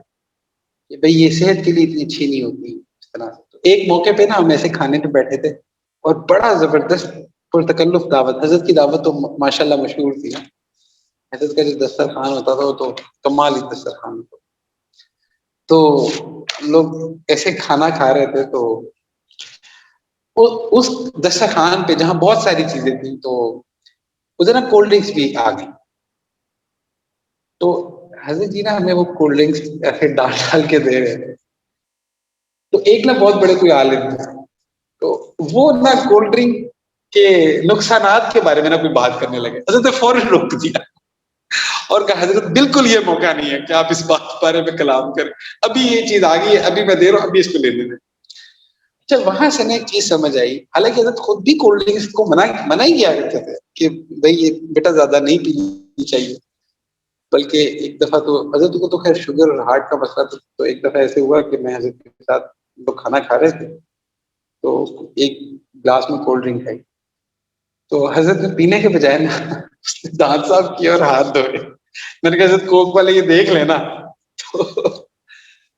کہ بھئی یہ صحت کے لیے اتنی اچھی نہیں ہوتی اس طرح سے۔ تو ایک موقع پہ نا ہم ایسے کھانے پہ بیٹھے تھے، اور بڑا زبردست پرتکلف دعوت، حضرت کی دعوت تو ماشاءاللہ مشہور تھی نا، حضرت کا جو دسترخوان ہوتا تھا وہ تو کمال ہی دسترخوان ہوتا۔ تو لوگ ایسے کھانا کھا رہے تھے، تو اس دسترخوان پہ جہاں بہت ساری چیزیں تھیں، تو ادھر نا کولڈ ڈرنکس بھی آ گئی، تو حضرت جی نا ہمیں وہ کولڈ ڈرنکس ایسے ڈال کے دے رہے تھے، تو ایک نا بہت بڑے کوئی عالم تھے، تو وہ نا کولڈ ڈرنک کے نقصانات کے بارے میں نا کوئی بات کرنے لگے، حضرت نے فوراً روک دیا اور کہا حضرت بالکل یہ موقع نہیں ہے کہ آپ اس بات کے بارے میں کلام کریں، ابھی یہ چیز آ گئی ہے، ابھی میں دے رہا ہوں، ابھی اس کو لینے دیں۔ اچھا، وہاں سے نا ایک چیز سمجھ آئی، حالانکہ حضرت خود بھی کولڈ ڈرنکس کو منع ہی کیا کرتے تھے کہ بھائی یہ بیٹا زیادہ نہیں پینی چاہیے، بلکہ ایک دفعہ تو حضرت کو تو خیر شوگر اور ہارٹ کا مسئلہ تھا، تو ایک دفعہ ایسے ہوا کہ میں حضرت کے ساتھ لوگ کھانا کھا رہے تھے، تو ایک گلاس میں کولڈ ڈرنک آئی، تو حضرت نے پینے کے بجائے نا اس نے دانت صاف کیا اور ہاتھ دھوئے۔ میں نے کہا حضرت کوک والے یہ دیکھ لینا،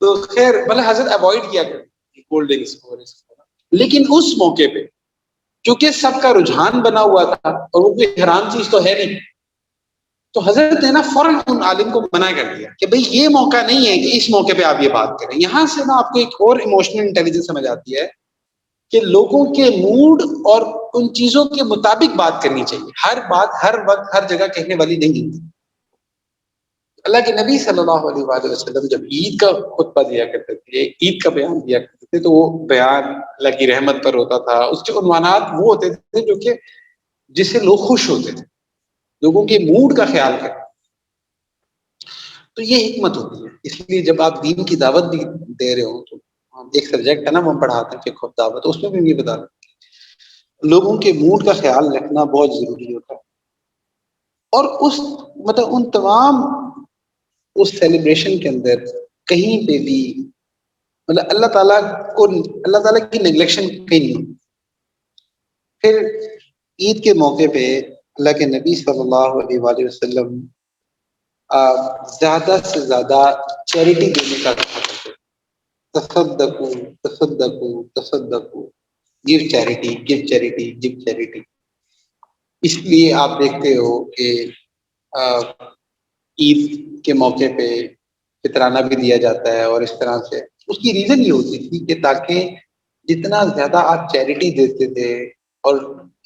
تو خیر مطلب حضرت اوائڈ کیا کرتے کولڈ ڈرنکس کو اور اس کو۔ لیکن اس موقع پہ چونکہ سب کا رجحان بنا ہوا تھا اور وہ کوئی حرام چیز تو ہے نہیں، تو حضرت نے نا فوراً ان عالم کو منع کر دیا کہ بھئی یہ موقع نہیں ہے کہ اس موقع پہ آپ یہ بات کریں۔ یہاں سے نا آپ کو ایک اور ایموشنل انٹیلیجنس سمجھ آتی ہے کہ لوگوں کے موڈ اور ان چیزوں کے مطابق بات کرنی چاہیے، ہر بات ہر وقت ہر جگہ کہنے والی نہیں ہوتی۔ اللہ کے نبی صلی اللہ علیہ وآلہ وسلم جب عید کا خطبہ دیا کرتے تھے، عید کا بیان دیا کرتے تھے، تو وہ بیان اللہ کی رحمت پر ہوتا تھا، اس کے عنوانات وہ ہوتے تھے جو کہ جس سے لوگ خوش ہوتے تھے، لوگوں کے موڈ کا خیال کریں، تو یہ حکمت ہوتی ہے۔ اس لیے جب آپ دین کی دعوت بھی دے رہے ہو، تو ایک سبجیکٹ ہے نا وہ ہم پڑھاتے ہیں فقہ دعوت، اس میں بھی یہ بتا رہے ہیں لوگوں کے موڈ کا خیال رکھنا بہت ضروری ہوتا ہے، اور اس مطلب ان تمام اس سیلیبریشن کے اندر کہیں پہ بھی مطلب اللہ تعالیٰ کی نیگلیکشن کہیں نہیں۔ پھر عید کے موقع پہ اللہ کے نبی صلی اللہ علیہ وآلہ وسلم زیادہ سے زیادہ چیریٹی دینے کا کہا کرتے، تصدقوا تصدقوا تصدقوا، give charity give charity give charity. اس لیے آپ دیکھتے ہو کہ عید کے موقع پہ فطرانہ بھی دیا جاتا ہے، اور اس طرح سے اس کی ریزن یہ ہوتی تھی کہ تاکہ جتنا زیادہ آپ چیریٹی دیتے تھے، اور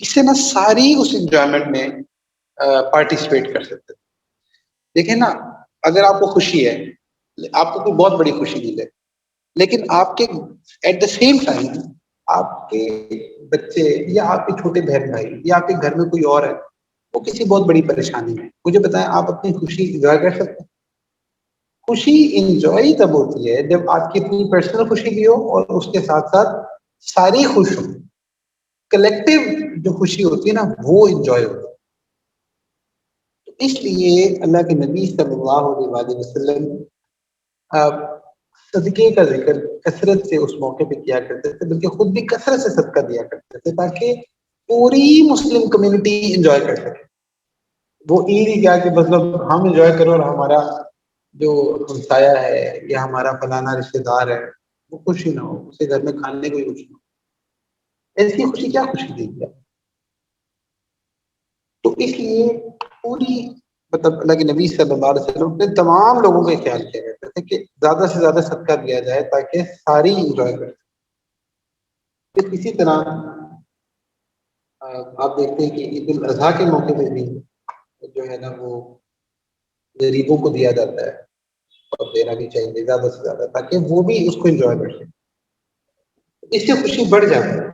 اس سے نا ساری اس انجوائمنٹ میں پارٹیسپیٹ کر سکتے تھے۔ دیکھیں نا، اگر آپ کو خوشی ہے، آپ کو کوئی بہت بڑی خوشی ملے، لیکن آپ کے ایٹ دا سیم ٹائم آپ کے بچے یا آپ کے چھوٹے بہن بھائی یا آپ کے گھر میں کوئی اور ہے، وہ کسی بہت بڑی پریشانی میں، مجھے بتائیں آپ اپنی خوشی انجوائے کر سکتے ہیں؟ خوشی انجوائے تب ہوتی ہے جب آپ کی اپنی پرسنل خوشی بھی ہو اور اس کے ساتھ ساتھ ساری خوش ہو، کلیکٹیو جو خوشی ہوتی ہے نا وہ انجوائے ہوتی ہے۔ تو اس لیے اللہ کے نبی صلی اللہ علیہ وآلہ وسلم صدقے کا ذکر کثرت سے اس موقع پہ کیا کرتے تھے، بلکہ خود بھی کثرت سے صدقہ دیا کرتے تھے تاکہ پوری مسلم کمیونٹی انجوائے کر سکے۔ وہ عید ہی کیا کہ مطلب ہم انجوائے کرو اور ہمارا جو ہمسایہ ہے یا ہمارا فلانا رشتے دار ہے وہ خوش ہی نہ ہو، اسے گھر میں کھانے کو ہی خوش نہ ہو، ایسی خوشی کیا خوشی دے گی؟ تو اس لیے پوری مطلب اللہ کے نبی صلی اللہ علیہ وسلم نے تمام لوگوں کا خیال کیا کرتے تھے کہ زیادہ سے زیادہ صدقہ دیا جائے تاکہ ساری انجوائے کر سکیں۔ اسی طرح آپ دیکھتے ہیں کہ عید الاضحیٰ کے موقع پہ بھی جو ہے نا وہ غریبوں کو دیا جاتا ہے، اور دینا بھی چاہیے زیادہ سے زیادہ تاکہ وہ بھی اس کو انجوائے کر سکیں، اس سے خوشی بڑھ جاتی ہے۔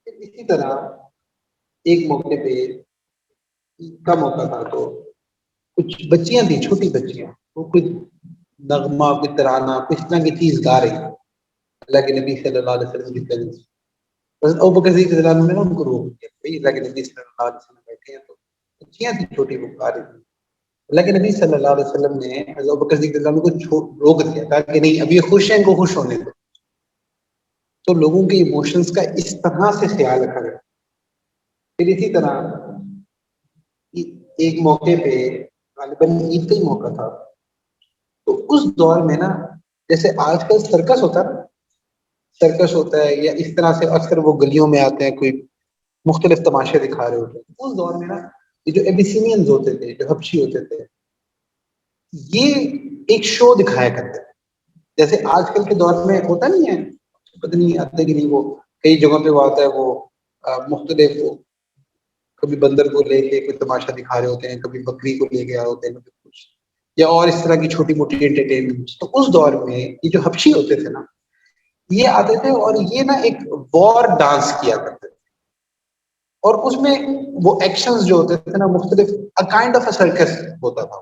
اسی طرح ایک موقع پہ عید کا موقع تھا، تو کچھ بچیاں تھیں، چھوٹی بچیاں، وہ کچھ نغمہ کوئی ترانہ کچھ طرح کی چیز گا رہی ہیں اللہ کے نبی صلی اللہ علیہ وسلم کی طرف سے۔ بس ابوبکر صدیق رضی اللہ عنہ نے نا ان کو روک دیا، بھائی اللہ کے نبی صلی اللہ علیہ وسلم بیٹھے ہیں، تو بچیاں تھیں چھوٹی، وہ گا رہی تھیں۔ اللہ کے نبی صلی اللہ علیہ وسلم نے حضرت ابوبکر صدیق رضی اللہ عنہ کو روک دیا، کہا کہ نہیں، اب یہ خوش ہیں، ان کو خوش ہونے دو۔ تو لوگوں کے ایموشنز کا اس طرح سے خیال رکھا گیا۔ پھر اسی طرح ایک موقع پہ غالباً عید کا ہی موقع تھا، تو اس دور میں نا جیسے آج کل سرکس ہوتا ہے، سرکس ہوتا ہے یا اس طرح سے اکثر وہ گلیوں میں آتے ہیں، کوئی مختلف تماشے دکھا رہے ہوتے ہیں، اس دور میں نا یہ جو ایبیسینینز ہوتے تھے، جو حبشی ہوتے تھے، یہ ایک شو دکھایا کرتے تھے، جیسے آج کل کے دور میں ہوتا نہیں ہے، پتہ نہیں آتے کہ نہیں، وہ کئی جگہوں پہ وہ آتا ہے، وہ مختلف کبھی بندر کو لے کے کوئی تماشا دکھا رہے ہوتے ہیں، کبھی بکری کو لے کے آئے ہوتے ہیں، کبھی کچھ یا اور اس طرح کی چھوٹی موٹی انٹرٹینمنٹ۔ تو اس دور میں یہ جو حبشی ہوتے تھے نا، یہ آتے تھے اور یہ نا ایک وار ڈانس کیا کرتے تھے، اور اس میں وہ ایکشنز جو ہوتے تھے نا مختلف کائنڈ آف اے سرکس ہوتا تھا.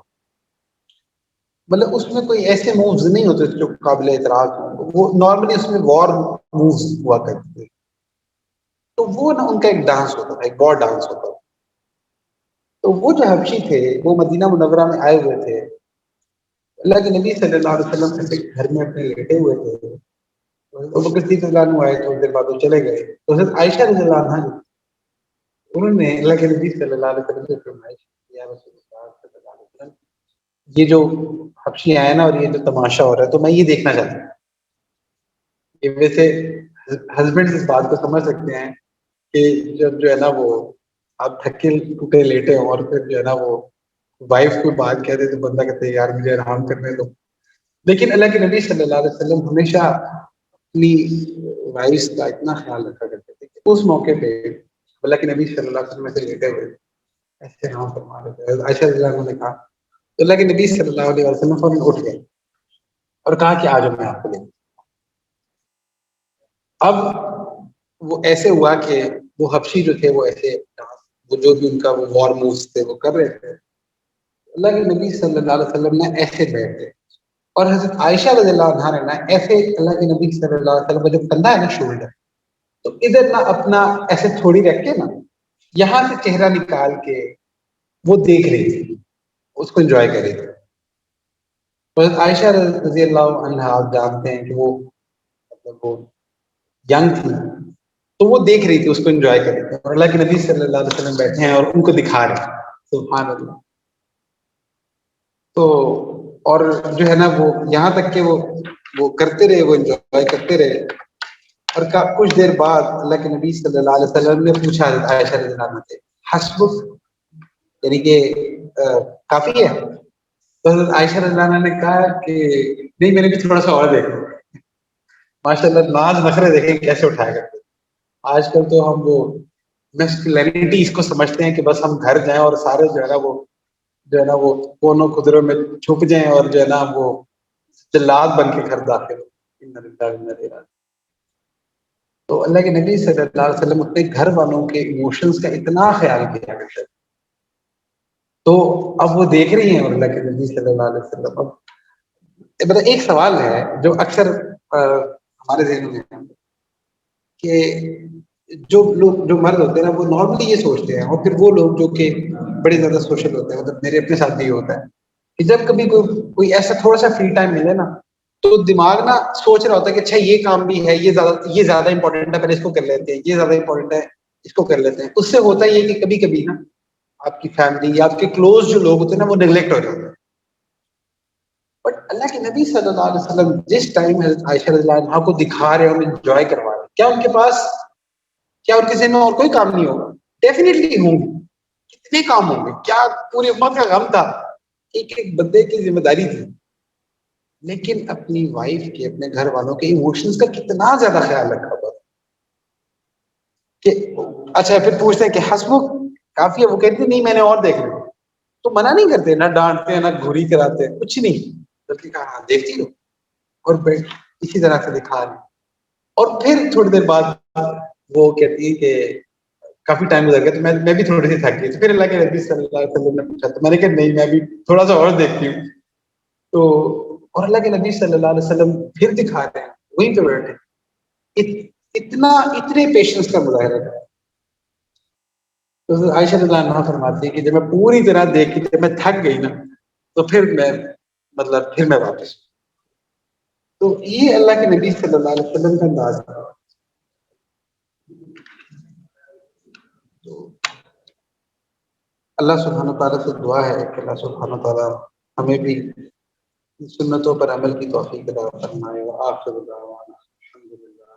مطلب اس میں کوئی ایسے مووز نہیں ہوتے تھے جو قابل اعتراض ہوں. وہ نارملی اس میں وار مووز ہوا کرتے تھے. تو وہ نا ان کا ایک ڈانس ہوتا تھا, ایک وار ڈانس ہوتا تھا. تو وہ جو حبشی تھے وہ مدینہ منورہ میں آئے ہوئے تھے. اللہ کے نبی صلی اللہ علیہ وسلم اپنے گھر میں اپنے لیٹے ہوئے تھے. ابو بکر صدیق رضی اللہ عنہ آئے, تھوڑی دیر بعد وہ چلے گئے. تو حضرت عائشہ رضی اللہ عنہا انہوں نے اللہ کے نبی صلی اللہ علیہ وسلم سے فرمائش کی, یا رسول اللہ صلی اللہ علیہ وسلم, یہ جو حبشی آئے نا اور یہ جو تماشا ہو رہا ہے تو میں یہ دیکھنا چاہتا ہوں. کہ ویسے ہسبینڈ اس بات کو سمجھ سکتے ہیں کہ جب جو ہے نا وہ آپ تھکے ٹوٹے لیٹے ہوں اور پھر جو ہے نا وہ وائف کو بات کہہ دے تو بندہ کہتے ہیں یار مجھے آرام کرنے دو. لیکن اللہ کے نبی صلی اللہ علیہ وسلم ہمیشہ اپنی وائف کا اتنا خیال رکھا کرتے تھے کہ اس موقع پہ اللہ کے نبی صلی اللہ علیہ وسلم سے لیٹے ہوئے ایسے ہاں فرما رہے تھے. عائشہ رضی اللہ عنہا نے کہا تو اللہ کے نبی صلی اللہ علیہ وسلم فوراً اٹھ گئے اور کہا کہ آج میں آپ کو لیں. اب وہ ایسے ہوا کہ وہ حبشی جو تھے وہ ایسے وہ جو بھی ان کا وہ وار مووز تھے وہ کر رہے تھے. اللہ کے نبی صلی اللہ علیہ وسلم نے ایسے بیٹھے اور حضرت عائشہ رضی اللہ عنہا نے نا ایسے اللہ کے نبی صلی اللہ علیہ وسلم کا جو کندھا ہے نا شولڈر, تو ادھر نا اپنا ایسے تھوڑی رکھ کے نا یہاں سے چہرہ نکال کے وہ دیکھ رہی تھی, اس کو انجوائے کر رہی تھی. حضرت عائشہ رضی اللہ عنہا آپ جانتے ہیں کہ وہ مطلب وہ ینگ تھی, تو وہ دیکھ رہی تھی, اس کو انجوائے کر رہی تھی. اور اللہ کے نبی صلی اللہ علیہ وسلم بیٹھے ہیں اور ان کو دکھا رہے ہیں. سبحان اللہ. تو اور جو ہے نا وہ یہاں تک کہ وہ کرتے رہے, وہ انجوائے کرتے رہے. اور کچھ دیر بعد اللہ کے نبی صلی اللہ علیہ وسلم نے پوچھا عائشہ رضی اللہ عنہا سے, حسبک, یعنی کہ کافی ہے. تو حضرت عائشہ رضی اللہ عنہا نے کہا کہ نہیں, میں نے بھی تھوڑا سا اور دیکھا. ماشاء اللہ ناز نخرے دیکھیں کیسے اٹھایا کرتے. آج کل تو ہم وہ میسکلینٹی اس کو سمجھتے ہیں کہ بس ہم گھر جائیں اور سارے جو ہے نا وہ کونوں خدروں میں چھپ جائیں اور جو ہے نا وہ جلاد بن کے گھر داخل ہو. تو اللہ کے نبی صلی اللہ علیہ وسلم اپنے گھر والوں کے ایموشنز کا اتنا خیال کیا کرتے. تو اب وہ دیکھ رہی ہیں اور اللہ کے نبی صلی اللہ علیہ وسلم, اب مطلب ایک سوال ہے جو اکثر ہمارے ذہن میں ہے کہ جو لوگ جو مرد ہوتے ہیں نا وہ نارملی یہ سوچتے ہیں, اور پھر وہ لوگ جو کہ بڑے زیادہ سوشل ہوتے ہیں, مطلب میرے اپنے ساتھ بھی ہوتا ہے کہ جب کبھی کوئی ایسا تھوڑا سا فری ٹائم ملے نا تو دماغ نا سوچ رہا ہوتا ہے کہ اچھا یہ کام بھی ہے, یہ زیادہ امپورٹنٹ ہے, پہلے اس کو کر لیتے ہیں, یہ زیادہ امپورٹنٹ ہے, اس کو کر لیتے ہیں. اس سے ہوتا یہ کہ کبھی کبھی نا آپ کی فیملی یا آپ کے کلوز جو لوگ ہوتے ہیں نا وہ نیگلیکٹ ہو جاتے ہیں. بٹ اللہ کے نبی صلی اللہ علیہ وسلم جس ٹائم حضرت عائشہ رضی اللہ عنہا کو دکھا رہے ہیں اور انجوائے کروا رہے ہیں, کیا ان کے پاس, کیا ان کے ذہن میں اور کوئی کام نہیں ہوگا؟ ڈیفینیٹلی ہوں گے. کتنے کام ہوں گے, کیا پوری امت کا غم تھا, ایک ایک بندے کی ذمہ داری تھی. لیکن اپنی وائف کے, اپنے گھر والوں کے ایموشنز کا کتنا زیادہ خیال رکھا ہوا کہ اچھا پھر پوچھتے ہیں کہ حسبک, کافی ہے؟ وہ کہتے نہیں میں نے اور دیکھ لیا. تو منع نہیں کرتے, نہ ڈانٹتے ہیں, نہ گھوری کراتے ہیں, کچھ نہیں, بلکہ کہا ہاں دیکھتی ہو, اور اسی طرح سے دکھا رہے. اور پھر تھوڑی دیر بعد وہ کہتی ہے کہ کافی ٹائم گزر گیا تو میں بھی تھوڑی سی تھک گئی. تو پھر اللہ کے نبی صلی اللہ علیہ وسلم نے پوچھا, تو میں نے کہا نہیں میں بھی تھوڑا سا اور دیکھتی ہوں. تو اور اللہ کے نبی صلی اللہ علیہ وسلم پھر دکھا رہے ہیں, وہیں پہ بیٹھے, اتنے پیشنس کا مظاہرہ تھا. تو عائشہ رضی اللہ عنہا فرماتی ہے کہ جب میں پوری طرح دیکھی, جب میں تھک گئی نا تو پھر میں واپس. تو یہ اللہ کے نبی صلی اللہ علیہ وسلم کا انداز تھا. تو اللہ سبحانہ تعالیٰ سے دعا ہے کہ اللہ سبحانہ تعالیٰ ہمیں بھی سنتوں پر عمل کی توفیق عطا فرمائے. وآخر دعوانا